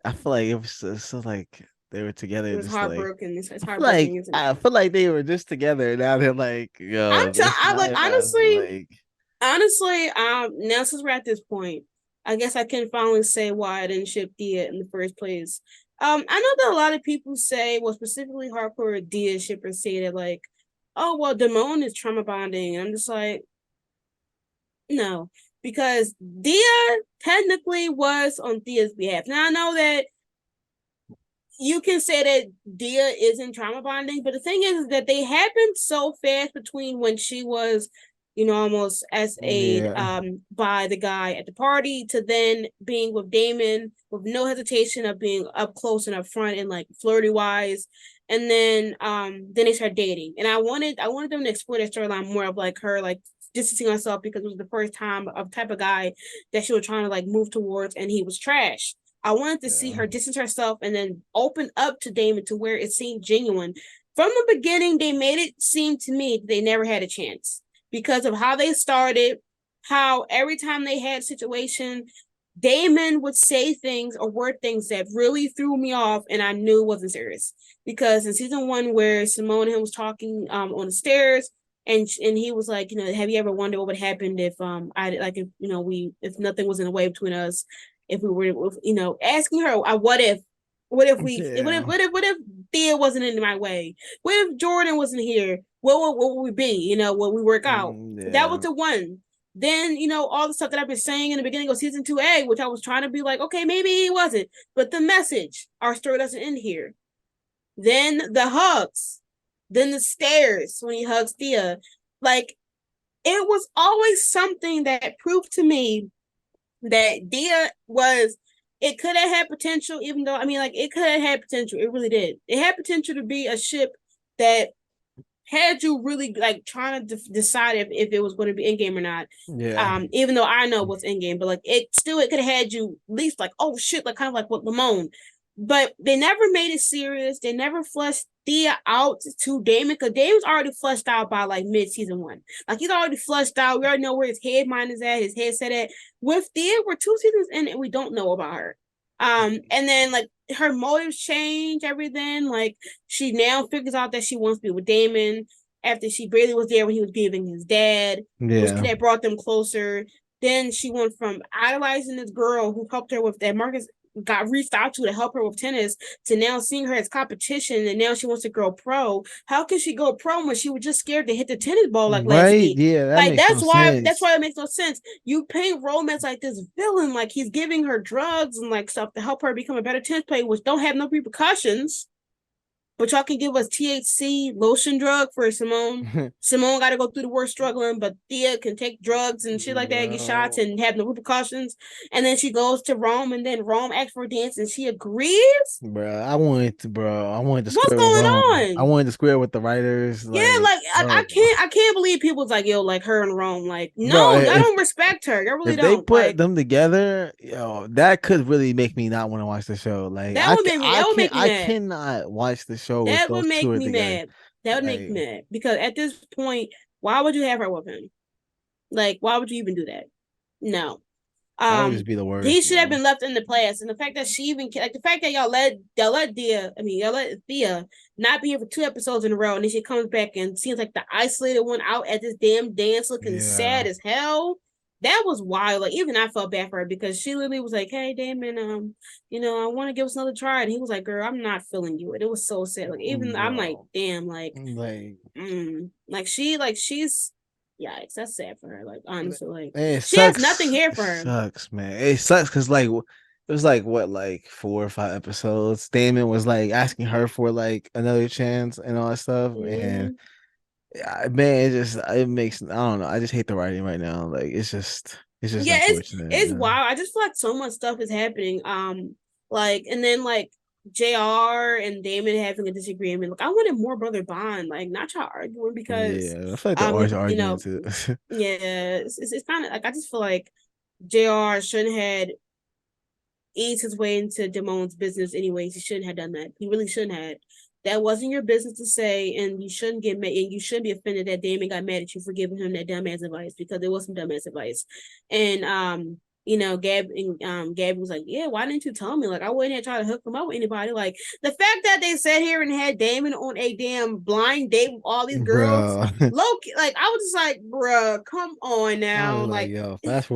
I feel like it was so like they were It together, was just like heartbroken. It's heartbreaking, isn't it? I feel like they were just together. Now they're like, yo, it's I not like, enough. honestly, Like, now since we're at this point, I guess I can finally say why I didn't ship Dia in the first place. I know that a lot of people say, well, specifically hardcore Dia shippers say that, like, oh well, Damone is trauma bonding, and I'm just like, no, because Dia technically was on Thea's behalf. Now I know that you can say that Dia isn't trauma bonding, but the thing is that they happened so fast between when she was, almost SA'd yeah, by the guy at the party to then being with Damon with no hesitation of being up close and up front and like flirty wise. And then they started dating. And I wanted them to explore that storyline more of like her like distancing herself because it was the first time of type of guy that she was trying to like move towards, and he was trash. I wanted to see yeah, her distance herself and then open up to Damon to where it seemed genuine. From the beginning, they made it seem to me that they never had a chance because of how they started, how every time they had a situation, Damon would say things or word things that really threw me off, and I knew it wasn't serious. Because in season 1, where Simone and him was talking on the stairs, and he was like, have you ever wondered what would happen if I like if we if nothing was in the way between us? if we were, asking her, Yeah. what if Thea wasn't in my way? What if Jordan wasn't here? What would we be? What we work out? That was Yeah. the one. Then, all the stuff that I've been saying in the beginning of season 2A, which I was trying to be like, okay, maybe he wasn't. But the message, our story doesn't end here. Then the hugs. Then the stares when he hugs Thea. Like, it was always something that proved to me that Dia was, it could have had potential, even though, I mean, like, it could have had potential. It really did. It had potential to be a ship that had you really like trying to decide if it was going to be in game or not. Yeah. Even though I know what's in game, but like it could have had you at least like, oh shit, like kind of like what Lamone. But they never made it serious. They never fleshed Thea out to Damon, because Damon's already fleshed out by like mid season 1. Like he's already fleshed out. We already know where his head mind is at, his head set at. With Thea, we're 2 seasons in and we don't know about her. And then like her motives change, everything. Like she now figures out that she wants to be with Damon after she barely was there when he was grieving his dad, which Yeah. could have brought them closer. Then she went from idolizing this girl who helped her with that Marcus got reached out to help her with tennis to now seeing her as competition, and now she wants to go pro. How can she go pro when she was just scared to hit the tennis ball like last Right? week? Yeah, that Like makes no that's sense. why it makes no sense. You paint romance like this villain, like he's giving her drugs and like stuff to help her become a better tennis player, which don't have no repercussions. But y'all can give us THC lotion drug for Simone. Simone got to go through the worst struggling, but Thea can take drugs and shit like that, get shots Bro. and have no repercussions. And then she goes to Rome, and then Rome asks for a dance, and she agrees. Bro, I wanted to What's square with going Rome. I on? wanted to square with the writers. Yeah, Like, like bro, I can't believe people's like, yo, like her and Rome. Like, bro, no, y'all don't respect her. Y'all really if they don't. put Like, them together, that could really make me not want to watch the show. Like, that would make me I mad. cannot watch the show with That would those two make are me together. mad. That would make me Like, mad. Because at this point, why would you have her with him? Like, why would you even do that? No. that would Um, just be the he worst, should have bro. been left in the past. And the fact that she even like the fact that y'all let y'all let Thea not be here for 2 episodes in a row, and then she comes back and seems like the isolated one out at this damn dance looking Yeah. sad as hell. That was wild. Like even I felt bad for her because she literally was like, "Hey, Damon, I want to give us another try," and he was like, "Girl, I'm not feeling you." And it was so sad. Like even I'm like, Bro. damn, like Like, like she's yikes, that's sad for her. Like honestly, like man, it she has nothing sucks. here It for her. sucks, man. It sucks because like it was like what, like 4 or 5 episodes. Damon was like asking her for like another chance and all that stuff. And Mm-hmm. man, it makes, I don't know. I just hate the writing right now. Like it's just Yeah, unfortunate. it's wild. I just feel like so much stuff is happening. Like and then like JR and Damon having a disagreement. Like I wanted more brother bond, like not y'all arguing because Yeah, I feel like they're always arguing too. yeah, it's kind of like I just feel like JR shouldn't have ease his way into Damon's business anyways. He shouldn't have done that. He really shouldn't have. That wasn't your business to say, and you shouldn't get mad, and you shouldn't be offended that Damon got mad at you for giving him that dumbass advice because it was some dumbass advice. And Gabby was like, "Yeah, why didn't you tell me? Like, I wouldn't have tried to hook him up with anybody. Like, the fact that they sat here and had Damon on a damn blind date with all these girls, Bro. low like, I was just like, bruh, come on I now, was like, like, yo, fast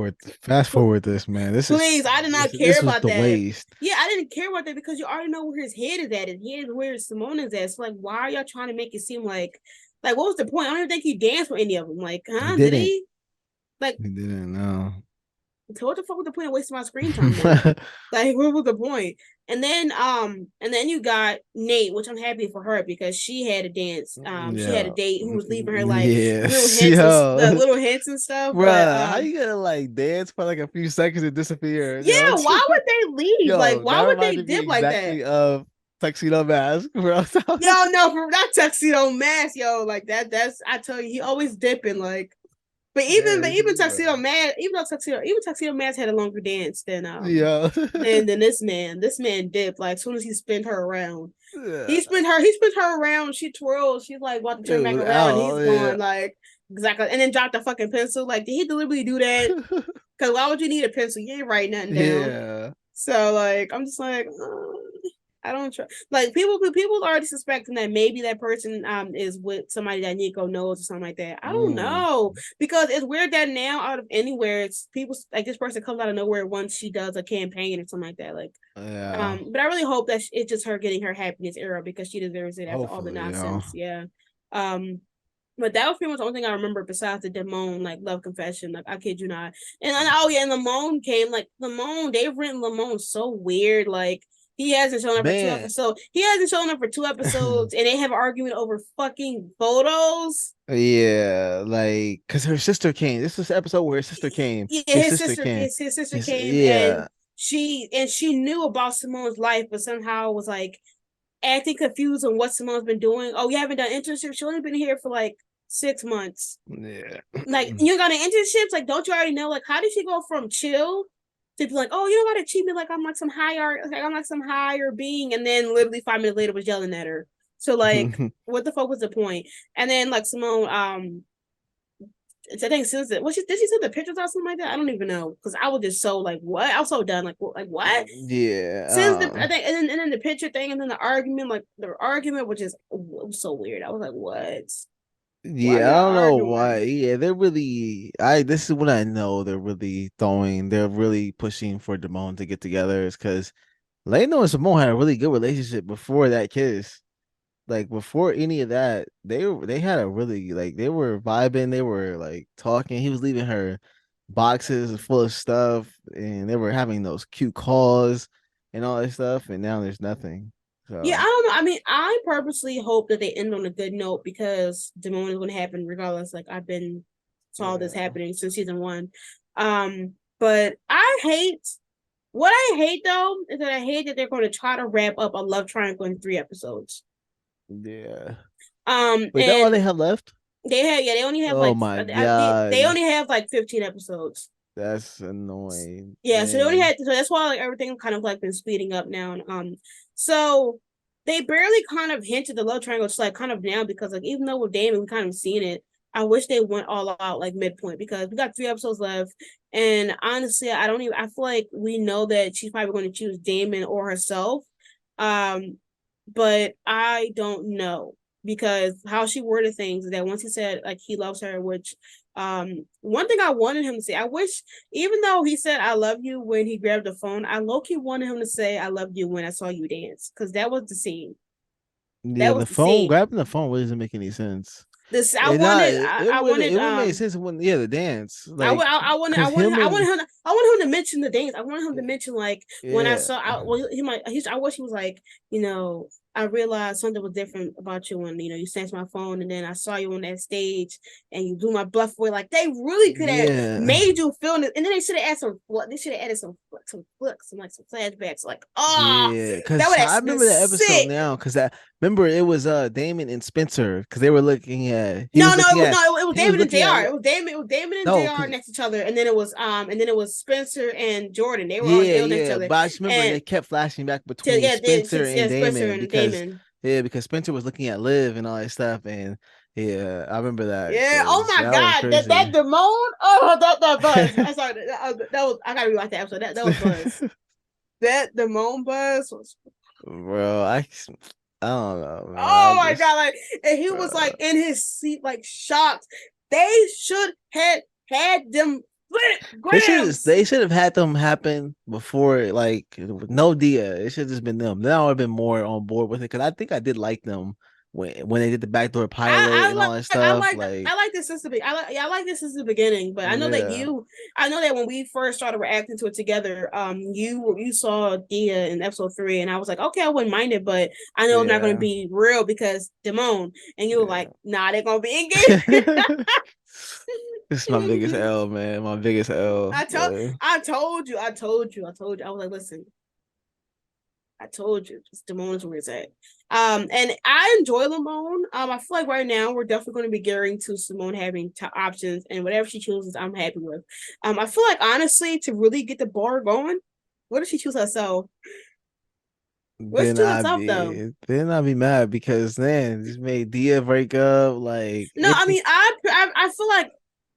forward this, man. please, I did not care This was about the that. waste. Yeah, I didn't care about that because you already know where his head is at, and head is where Simone is at. So like, why are y'all trying to make it seem like what was the point? I don't even think he danced with any of them. Like, He huh? Did didn't. he? Like, He didn't know. so what the fuck was the point of wasting my screen time then? Like, what was the point? And then you got Nate, which I'm happy for her because she had a dance. She had a Yeah. date who was leaving her like Yes. Yo. little hints and stuff. But Bruh, how you gonna like dance for like a few seconds and disappear? yeah, why would they leave? Like, Yo, that why would they reminded me dip like that? exactly of Tuxedo Mask, bro. Yo, no, for that tuxedo mask, yo, like that's I tell you, he always dipping. Like, but Yes, even tuxedo bro. mask, even tuxedo mask had a longer dance Yo. than this man. This man dipped like as soon as he spun her around. Yeah. He spins her around. She twirls. She's like about to It turn back was around. out, He's yeah. going like exactly, and then drop the fucking pencil. Like, did he deliberately do that? Because why would you need a pencil? You ain't writing nothing down. Yeah. So like, I'm just like, I don't trust. Like people already suspecting that maybe that person is with somebody that Nico knows or something like that. I don't Mm, know because it's weird that now out of anywhere, it's people like this person comes out of nowhere once she does a campaign or something like that. Like, yeah. but I really hope that it's just her getting her happiness era because she deserves it after all the Hopefully, yo. nonsense. Yeah. Um, but that was pretty much the only thing I remember besides the Damone, like love confession. Like I kid you not. And oh yeah, and Lamone came like Lamone. They've written Lamone so weird. Like he hasn't shown up for two Man. episodes. He hasn't shown up for 2 episodes, and they have an argument over fucking photos. Yeah, like, cause her sister came. This is the episode where her sister came. Yeah, His sister came. his sister His, came, and yeah, she knew about Simone's life, but somehow was like acting confused on what Simone's been doing. Oh, you haven't done internships. She only been here for like 6 months. yeah, Like you got an internships. Like, don't you already know? Like, how did she go from chill to be like, oh, you don't got to treat me like I'm like some higher, like I'm like some higher being, and then literally 5 minutes later was yelling at her. So like, what the fuck was the point? And then like Simone, I think since it, what she did she send the pictures or something like that? I don't even know because I was just so like, what? I was so done. Like what? Since the yeah. I think and then the picture thing and then the argument, like the argument was just was so weird. I was like, what? Why are Yeah, I y'all don't know why. arguing? Yeah, they're really. This is what I know. They're really throwing. They're really pushing for Damone to get together. Is because Leno and Simone had a really good relationship before that kiss. Like before any of that, they had a really like they were vibing. They were like talking. He was leaving her boxes full of stuff, and they were having those cute calls and all that stuff. And now there's nothing. Yeah, I So don't know. I mean, I purposely hope that they end on a good note because Damone is going to happen regardless. Like I've been saw this yeah, happening since season 1. But I hate what I hate though is that I hate that they're going to try to wrap up a love triangle in 3 episodes. yeah. Wait, that all And they have left? they only have Oh like my they God. only have like 15 episodes. That's annoying. Yeah, so they only Dang. had so that's why like everything kind of like been speeding up now. And so they barely kind of hinted the love triangle just like kind of now because like even though with Damon we kind of seen it, I wish they went all out like midpoint because we got 3 episodes left. And honestly, I feel like we know that she's probably going to choose Damon or herself. Um, but I don't know because how she worded things is that once he said like he loves her, which one thing I wanted him to say, I wish even though he said I love you when he grabbed the phone, I low key wanted him to say I love you when I saw you dance because that was the scene. Yeah, That was the the phone scene. grabbing the phone really doesn't make any sense. This I It not wanted. it, it I would wanted. it would make sense when the dance like I because wanted. him and I wanted him to mention the dance. I wanted him to mention like when I yeah saw. Well, he might. I wish he was like, you know, I realized something was different about you when you snatched my phone, and then I saw you on that stage, and you blew my bluff away. Like they really could have yeah made you feel it, and then they should have added some. They should have added some flicks, some like some flashbacks. Like, oh, yeah that because would have I been remember that episode sick. now because I remember it was Damon and Spencer because they were looking at No, it was he was David and looking at Jr. It was Damon and no Jr. because next to each other, and then it was Spencer and Jordan. They were next to each Yeah, other, but I just remember and they kept flashing back between yeah, Spencer and Spencer Damon and because Damon. because Spencer was looking at Liv and all that stuff, and yeah, I remember that Yeah. Oh because my that was God, crazy. that Damone. Oh, that buzz. I saw that was I gotta rewatch that episode. That was buzz. That Damone buzz was. Bro, I don't know, man. I Oh my just God, like, and he was uh, like in his seat, like shocked. They should have had them flip grams. they should have had them happen before like no Dia. It should have just been them. Then I would have been more on board with it because I think I did like them when they did the backdoor pilot and all that stuff. Like I like this since the I like this since the beginning. But yeah, I know that when we first started reacting to it together, you saw Dia in episode 3, and I was like, okay, I wouldn't mind it, but I know it's not going to yeah, be real because Damone, and you were like, yeah. nah, they're gonna be engaged. This is my biggest L, man. My biggest L. Like, I told you. I was like, listen, I told you, just Damone's where it's at. And I enjoy Lamone. I feel like right now we're definitely going to be gearing to Simone having options, and whatever she chooses, I'm happy with. I feel like honestly, to really get the bar going, what if she choose herself? What if she choose herself though? then I'd be mad because then just made Dia break up. Like No, I it mean, I feel like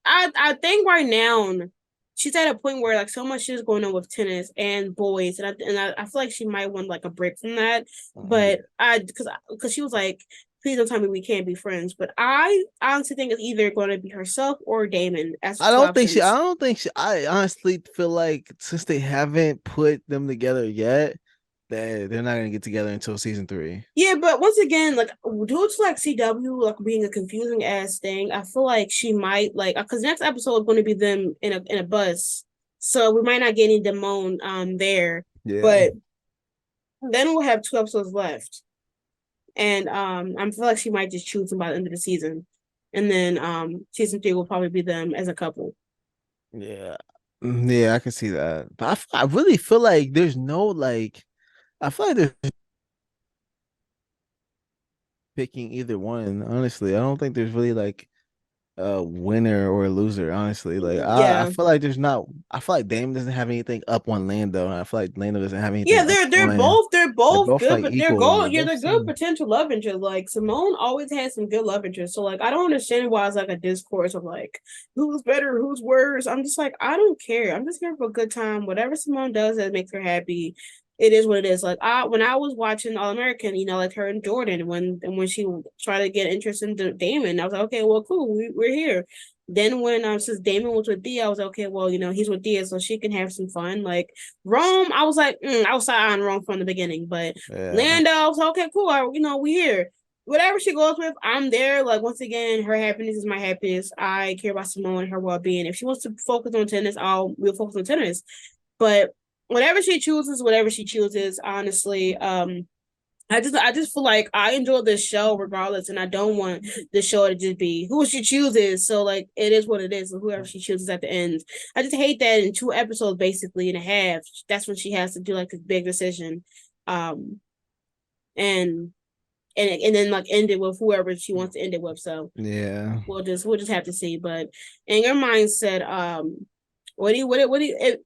I think right now she's at a point where like so much is going on with tennis and boys, and I feel like she might want like a break from that. Yeah. But I because she was like, please don't tell me we can't be friends. But I honestly think it's either going to be herself or Damon as I two don't think she. I options. don't think she. I honestly feel like since they haven't put them together yet, that they're not gonna get together until season three. Yeah, but once again, like due to like CW like being a confusing ass thing, I feel like she might like because next episode is going to be them in a bus, so we might not get any Damone there, Yeah. but then we'll have 2 episodes left, and I feel like she might just choose them by the end of the season, and then season 3 will probably be them as a couple. Yeah. Yeah, I can see that. But I really feel like there's no like. I feel like they're picking either one. Honestly, I don't think there's really like a winner or a loser, honestly. Like I Yeah, feel like there's not I feel like Dame doesn't have anything up on Lando, and I feel like Lando doesn't have yeah, anything up they're on both they're they're both both good, like but they're equal. good. They're Yeah, both they're good same. potential love interests. Like Simone always has some good love interests. So like I don't understand why it's like a discourse of like who's better, who's worse. I'm just like I don't care. I'm just here for a good time. Whatever Simone does that makes her happy, it is what it is. Like I when I was watching All American, like her and Jordan when she tried to get interest in Damon, I was like, okay, well, cool, we're here. Then when since Damon was with Dia, I was like, okay, well, he's with Dia, so she can have some fun. Like Rome, I was like, I was on Rome from the beginning, but Yeah. Lando, I was like, okay, cool. We here. Whatever she goes with, I'm there. Like once again, her happiness is my happiness. I care about Simone and her well being. If she wants to focus on tennis, we'll focus on tennis. But whatever she chooses, honestly, I just feel like I enjoy this show regardless, and I don't want the show to just be who she chooses. So like it is what it is, and whoever she chooses at the end. I just hate that in 2 episodes, basically and a half, that's when she has to do like this big decision, um, and and then like end it with whoever she wants to end it with. So Yeah. we'll just have to see. But in your mindset, what do you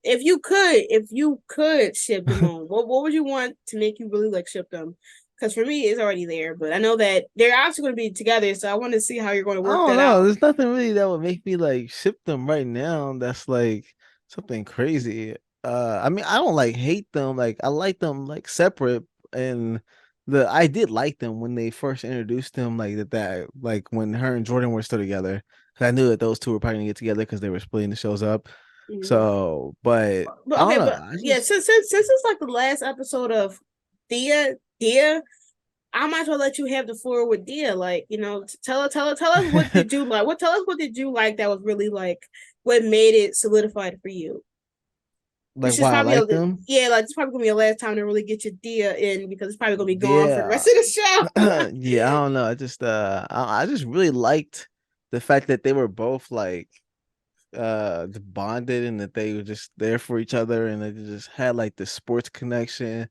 if you could ship them on, what would you want to make you really like ship them? Because for me, it's already there, but I know that they're actually going to be together, so I want to see how you're going to I work don't that know. out. There's nothing really that would make me like ship them right now. That's like something crazy. I mean, I don't like hate them. Like I like them like separate, and the I did like them when they first introduced them. Like that like when her and Jordan were still together. 'Cause I knew that those two were probably gonna get together because they were splitting the shows up. Mhm. So, but But I don't okay, know. but I yeah, just since it's like the last episode of Dia, I might as well let you have the floor with Dia. Like, tell us what did you like? Tell us what did you like that was really like what made it solidified for you? like This is why I probably like them. yeah, like it's probably gonna be the last time to really get your Dia in because it's probably gonna be gone for the Yeah. rest of the show. Yeah, I don't know. I just really liked the fact that they were both like bonded and that they were just there for each other and they just had like the sports connection.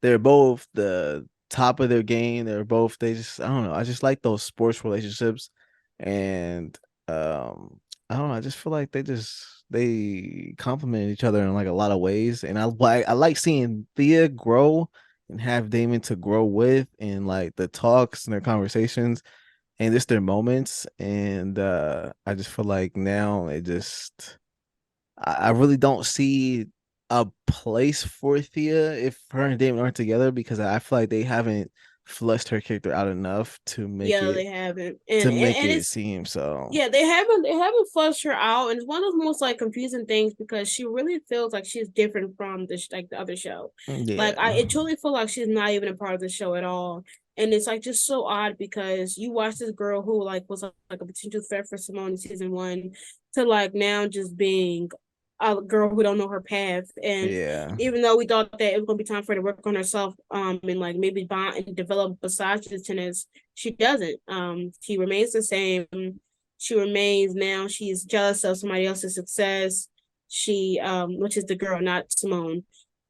They're both the top of their game. They're both they just I don't know. I just like those sports relationships and I don't know. I just feel like they complement each other in like a lot of ways and I like seeing Thea grow and have Damon to grow with and like the talks and their conversations and just their moments. And I just feel like now I really don't see a place for Thea if her and Damon aren't together because I feel like they haven't fleshed her character out enough Yeah, they haven't, to make and it it's seem so. yeah, they haven't flushed her out, and it's one of the most like confusing things because she really feels like she's different from like the other show. Like Yeah. I truly feel like she's not even a part of the show at all, and it's like just so odd because you watch this girl who like was like a potential threat for Simone in season 1 to like now just being a girl who don't know her path, and Yeah. even though we thought that it was gonna be time for her to work on herself, and like maybe bond and develop besides the tennis, she doesn't. She remains the same. She remains now. She's jealous of somebody else's success. Which is the girl, not Simone.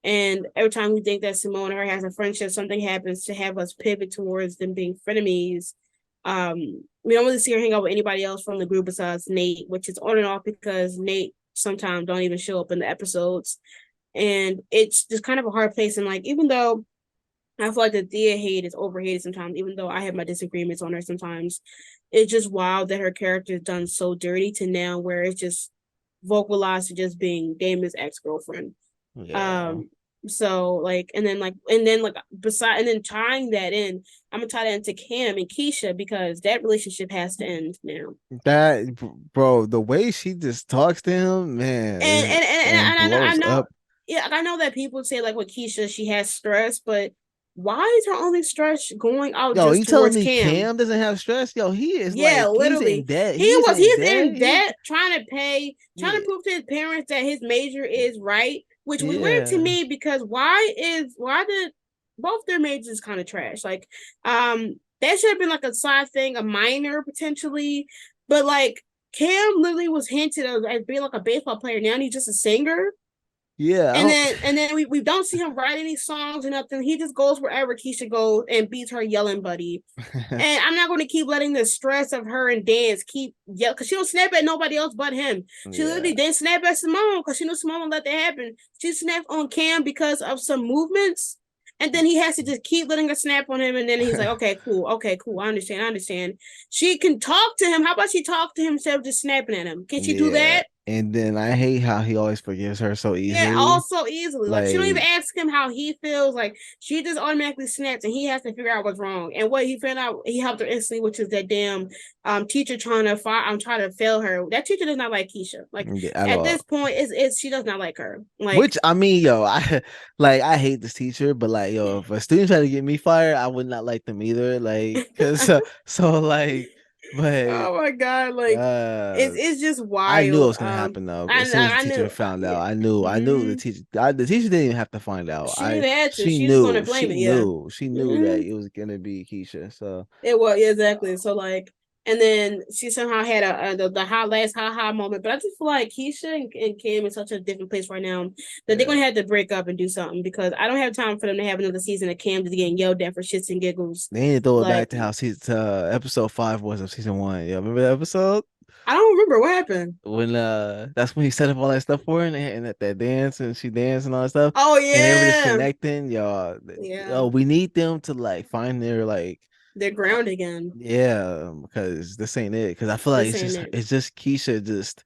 And every time we think that Simone and her has a friendship, something happens to have us pivot towards them being frenemies. We don't really see her hang out with anybody else from the group besides Nate, which is on and off because Nate sometimes don't even show up in the episodes. And it's just kind of a hard place. And like, even though I feel like the Thea hate is overhated sometimes, even though I have my disagreements on her sometimes. It's just wild that her character is done so dirty to now where it's just vocalized to just being Damon's ex girlfriend. Yeah. Um, so like, and then beside, and then tying that in, I'm gonna tie that into Cam and Keisha because that relationship has to end now. That bro, the way she just talks to him, man, and I blows know, up. yeah, I know that people say like with Keisha, she has stress, but why is her only stress going out Yo, just you telling towards me Cam? Cam doesn't have stress? Yo, he is Yeah, like he's in literally. debt. He He's was in he's debt. in debt trying to pay, trying to Yeah, prove to his parents that his major is right, which was weird to yeah, me because why did both their majors kind of trash? Like that should have been like a side thing, a minor potentially, but like Cam literally was hinted of as being like a baseball player. Now he's just a singer. yeah. I don't. And then we don't see him write any songs or nothing. He just goes wherever Keisha goes and beats her yelling buddy. And I'm not going to keep letting the stress of her and dance keep yell because she don't snap at nobody else but him. She Yeah, literally didn't snap at Simone because she knew Simone would let that happen. She snapped on Cam because of some movements. And then he has to just keep letting her snap on him. And then he's like, okay, cool. I understand. She can talk to him. How about she talk to him instead of just snapping at him? Can she do yeah. that? And then I hate how he always forgives her so Yeah, easily. also easily. Like she don't even Like, ask him how he feels. Like she just automatically snaps and he has to figure out what's wrong. And what he found out, he helped her instantly, which is that damn teacher trying to trying to fail her. That teacher does not like Keisha. Like yeah, at at all. this point, it's she does not like her. Like Which I mean, yo, I like I hate this teacher, but like, yo, if a student try to get me fired, I would not like them either. Like, cause so like, but oh my god, like uh, it's just I knew it wild. was gonna happen though. I As soon as the I teacher knew found out, yeah. I knew Mm-hmm. the teacher didn't even have to find out. She didn't even have to. She She's just gonna knew, blame it. Yeah. she knew that Mm-hmm. it was gonna be Keisha. So It was yeah, exactly. So like, and then she somehow had the hot last ha moment. But I just feel like Keisha and Kim in such a different place right now that they're yeah, gonna have to break up and do something because I don't have time for them to have another season of Cam just getting yelled at for shits and giggles. they need to throw it back Like to how season episode 5 was of season 1. Yeah, remember that episode? I don't remember what happened. When that's when he set up all that stuff for her and at that dance and she danced and all that stuff Oh and they were just yeah, connecting, y'all. yeah, Oh, we need them to like find their like they're ground again. yeah, because this ain't it. Because I feel like This ain't it. it's just Keisha just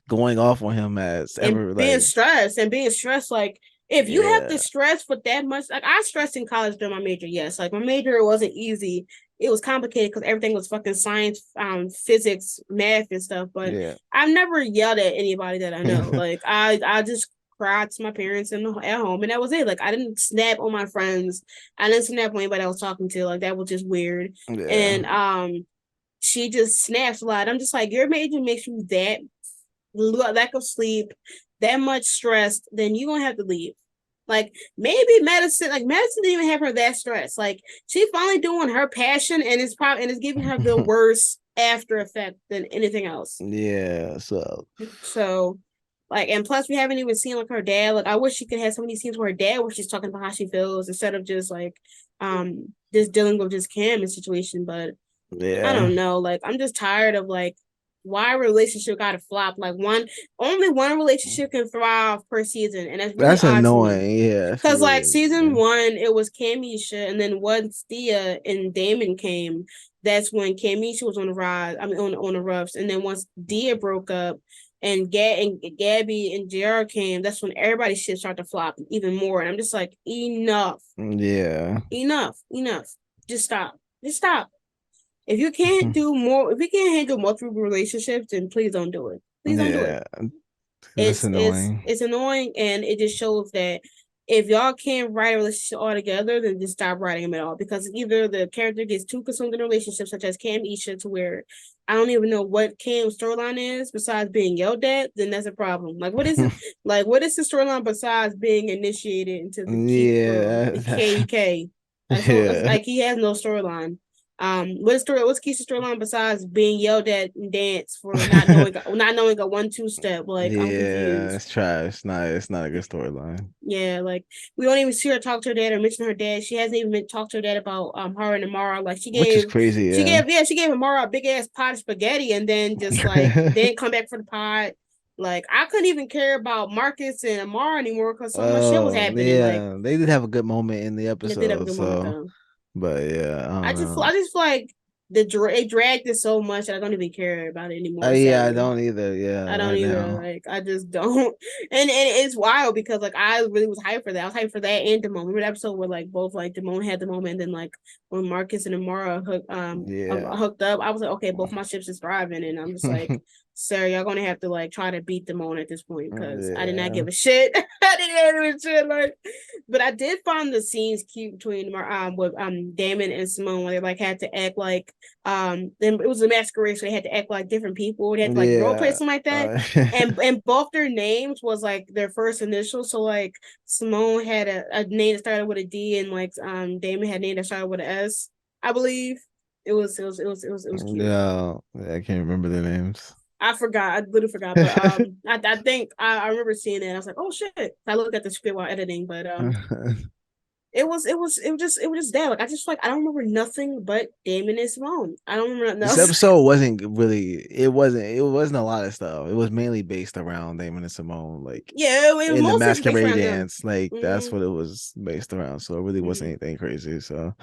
going off on him as And ever being like stressed and being stressed like if you have to yeah, stress for that much like I stressed in college during my major yes like my major wasn't easy it was complicated because everything was fucking science physics math and stuff but yeah. I've never yelled at anybody that I know like I just cried to my parents and at home and that was it like I didn't snap on my friends I didn't snap on anybody I was talking to like that was just weird Yeah. and she just snaps a lot I'm just like your major makes you that lack of sleep, that much stress, then you're gonna have to leave. Like maybe medicine, like medicine didn't even have her that stressed. Like she's finally doing her passion and it's probably and it's giving her the worst after effect than anything else. Yeah. So So like and plus we haven't even seen like her dad. Like I wish she could have some of these scenes with her dad where she's talking about how she feels instead of just dealing with just Cam and situation. But I yeah. don't know. Like I'm just tired of like why a relationship got to flop. Like only one relationship can thrive per season, and that's really That's odd to me. annoying. Yeah, that's Cause like really season annoying. one, it was Camisha, and then once Thea and Damon came, that's when Camisha was on the rise. I mean, on the roughs, and then once Dia broke up, and Gabby and Jr. came, that's when everybody's shit started to flop even more. And I'm just like, enough, Yeah. enough. Just stop. Just stop. If you can't do more, if you can't handle multiple relationships, then please don't do it. Please don't do it. Yeah. That's annoying. It's annoying, and it just shows that if y'all can't write a relationship all together, then just stop writing them at all. Because either the character gets too consumed in a relationship, such as Cam Isha, to where I don't even know what Cam's storyline is besides being yelled at, then that's a problem. Like what is it? Like what is the storyline besides being initiated into the Yeah. the KEK? Like so, Yeah. like he has no storyline. What's Keisha's storyline besides being yelled at and dance for not knowing a 1-2 step? Like I'm Yeah, confused. it's trash. It's not a good storyline. Yeah, like we don't even see her talk to her dad or mention her dad. She hasn't even been talked to her dad about her and Amara. Like Which is crazy, yeah. she gave Amara a big ass pot of spaghetti and then just like then come back for the pot. Like I couldn't even care about Marcus and Amara anymore because so much shit was Oh, happening. Like yeah. They did have a good moment in the they did have a episode, good moment so though. but yeah, I don't know. I just feel like they dragged it so much that I don't even care about it anymore. Yeah, I Sadly, don't either. Yeah, I don't right either. now. Like I just don't. And it's wild because like I really was hyped for that. I was hyped for that and Damone. Remember the episode where like both like Damone had the moment, and then like when Marcus and Amara Yeah. hooked up, I was like, okay, both my ships is thriving, and I'm just like, sir, y'all gonna have to like try to beat Damone at this point because I did not Yeah. give a shit. I didn't give a shit. Like, but I did find the scenes cute between with Damon and Simone where they like had to act like then it was a masquerade, so they had to act like different people. They had to like role play Yeah. something like that. And both their names was like their first initial. So like Simone had a name that started with a D, and like Damon had a name that started with an S, I believe. It was cute. Yeah. I can't remember their names. I forgot. I literally forgot. But I think I remember seeing it. And I was like, oh shit. I looked at the script while editing, but it was just that. Like I just like I don't remember nothing but Damon and Simone. I don't remember nothing This else. episode wasn't really it wasn't a lot of stuff. It was mainly based around Damon and Simone, like Yeah, it was in the mostly just based masquerade around them. dance. Like that's Mm-hmm. what it was based around. So it really wasn't Mm-hmm. anything crazy. So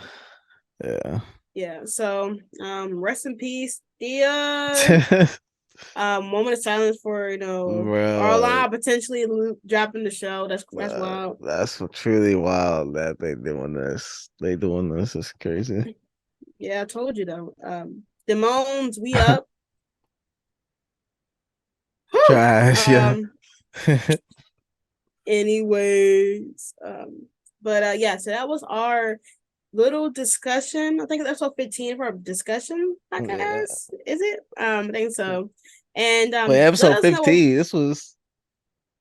yeah. Yeah. So rest in peace, Thea. Moment of silence for Bro, Arla potentially dropping the show. That's wild. that's truly wild that they doing this. They doing this is crazy. Yeah, I told you though. Demones, we up. Whew. Trash, yeah. Anyways, but yeah, so that was our little discussion. I think that's episode 15 for our discussion Yeah. podcast. Is it? I think so. And Wait, let episode us know. 15. This was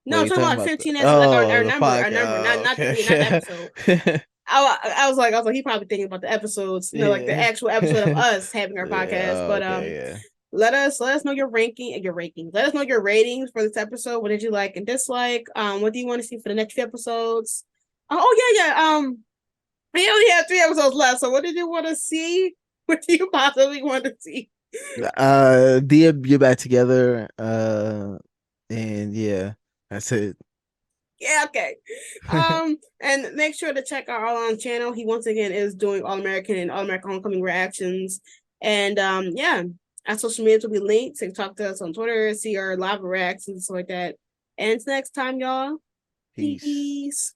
No, Wait, I'm you talking talking about about 15 as like oh our the number, podcast. not Okay, not the okay. episode. I was like, he probably thinking about the episodes, like the Yeah. actual episode of us having our Yeah, podcast. oh, But okay, yeah. let us know your rankings. Let us know your ratings for this episode. What did you like and dislike? What do you want to see for the next few episodes? Yeah. We only have 3 episodes left. So what did you want to see? What do you possibly want to see? Dia, you're back together. And yeah, that's it. Yeah, okay. And make sure to check out Arlon's channel. He once again is doing All American and All American Homecoming reactions. And yeah, our social media will be linked. So you can talk to us on Twitter, see our live reactions, and stuff like that. And until next time, y'all. Peace. Peace.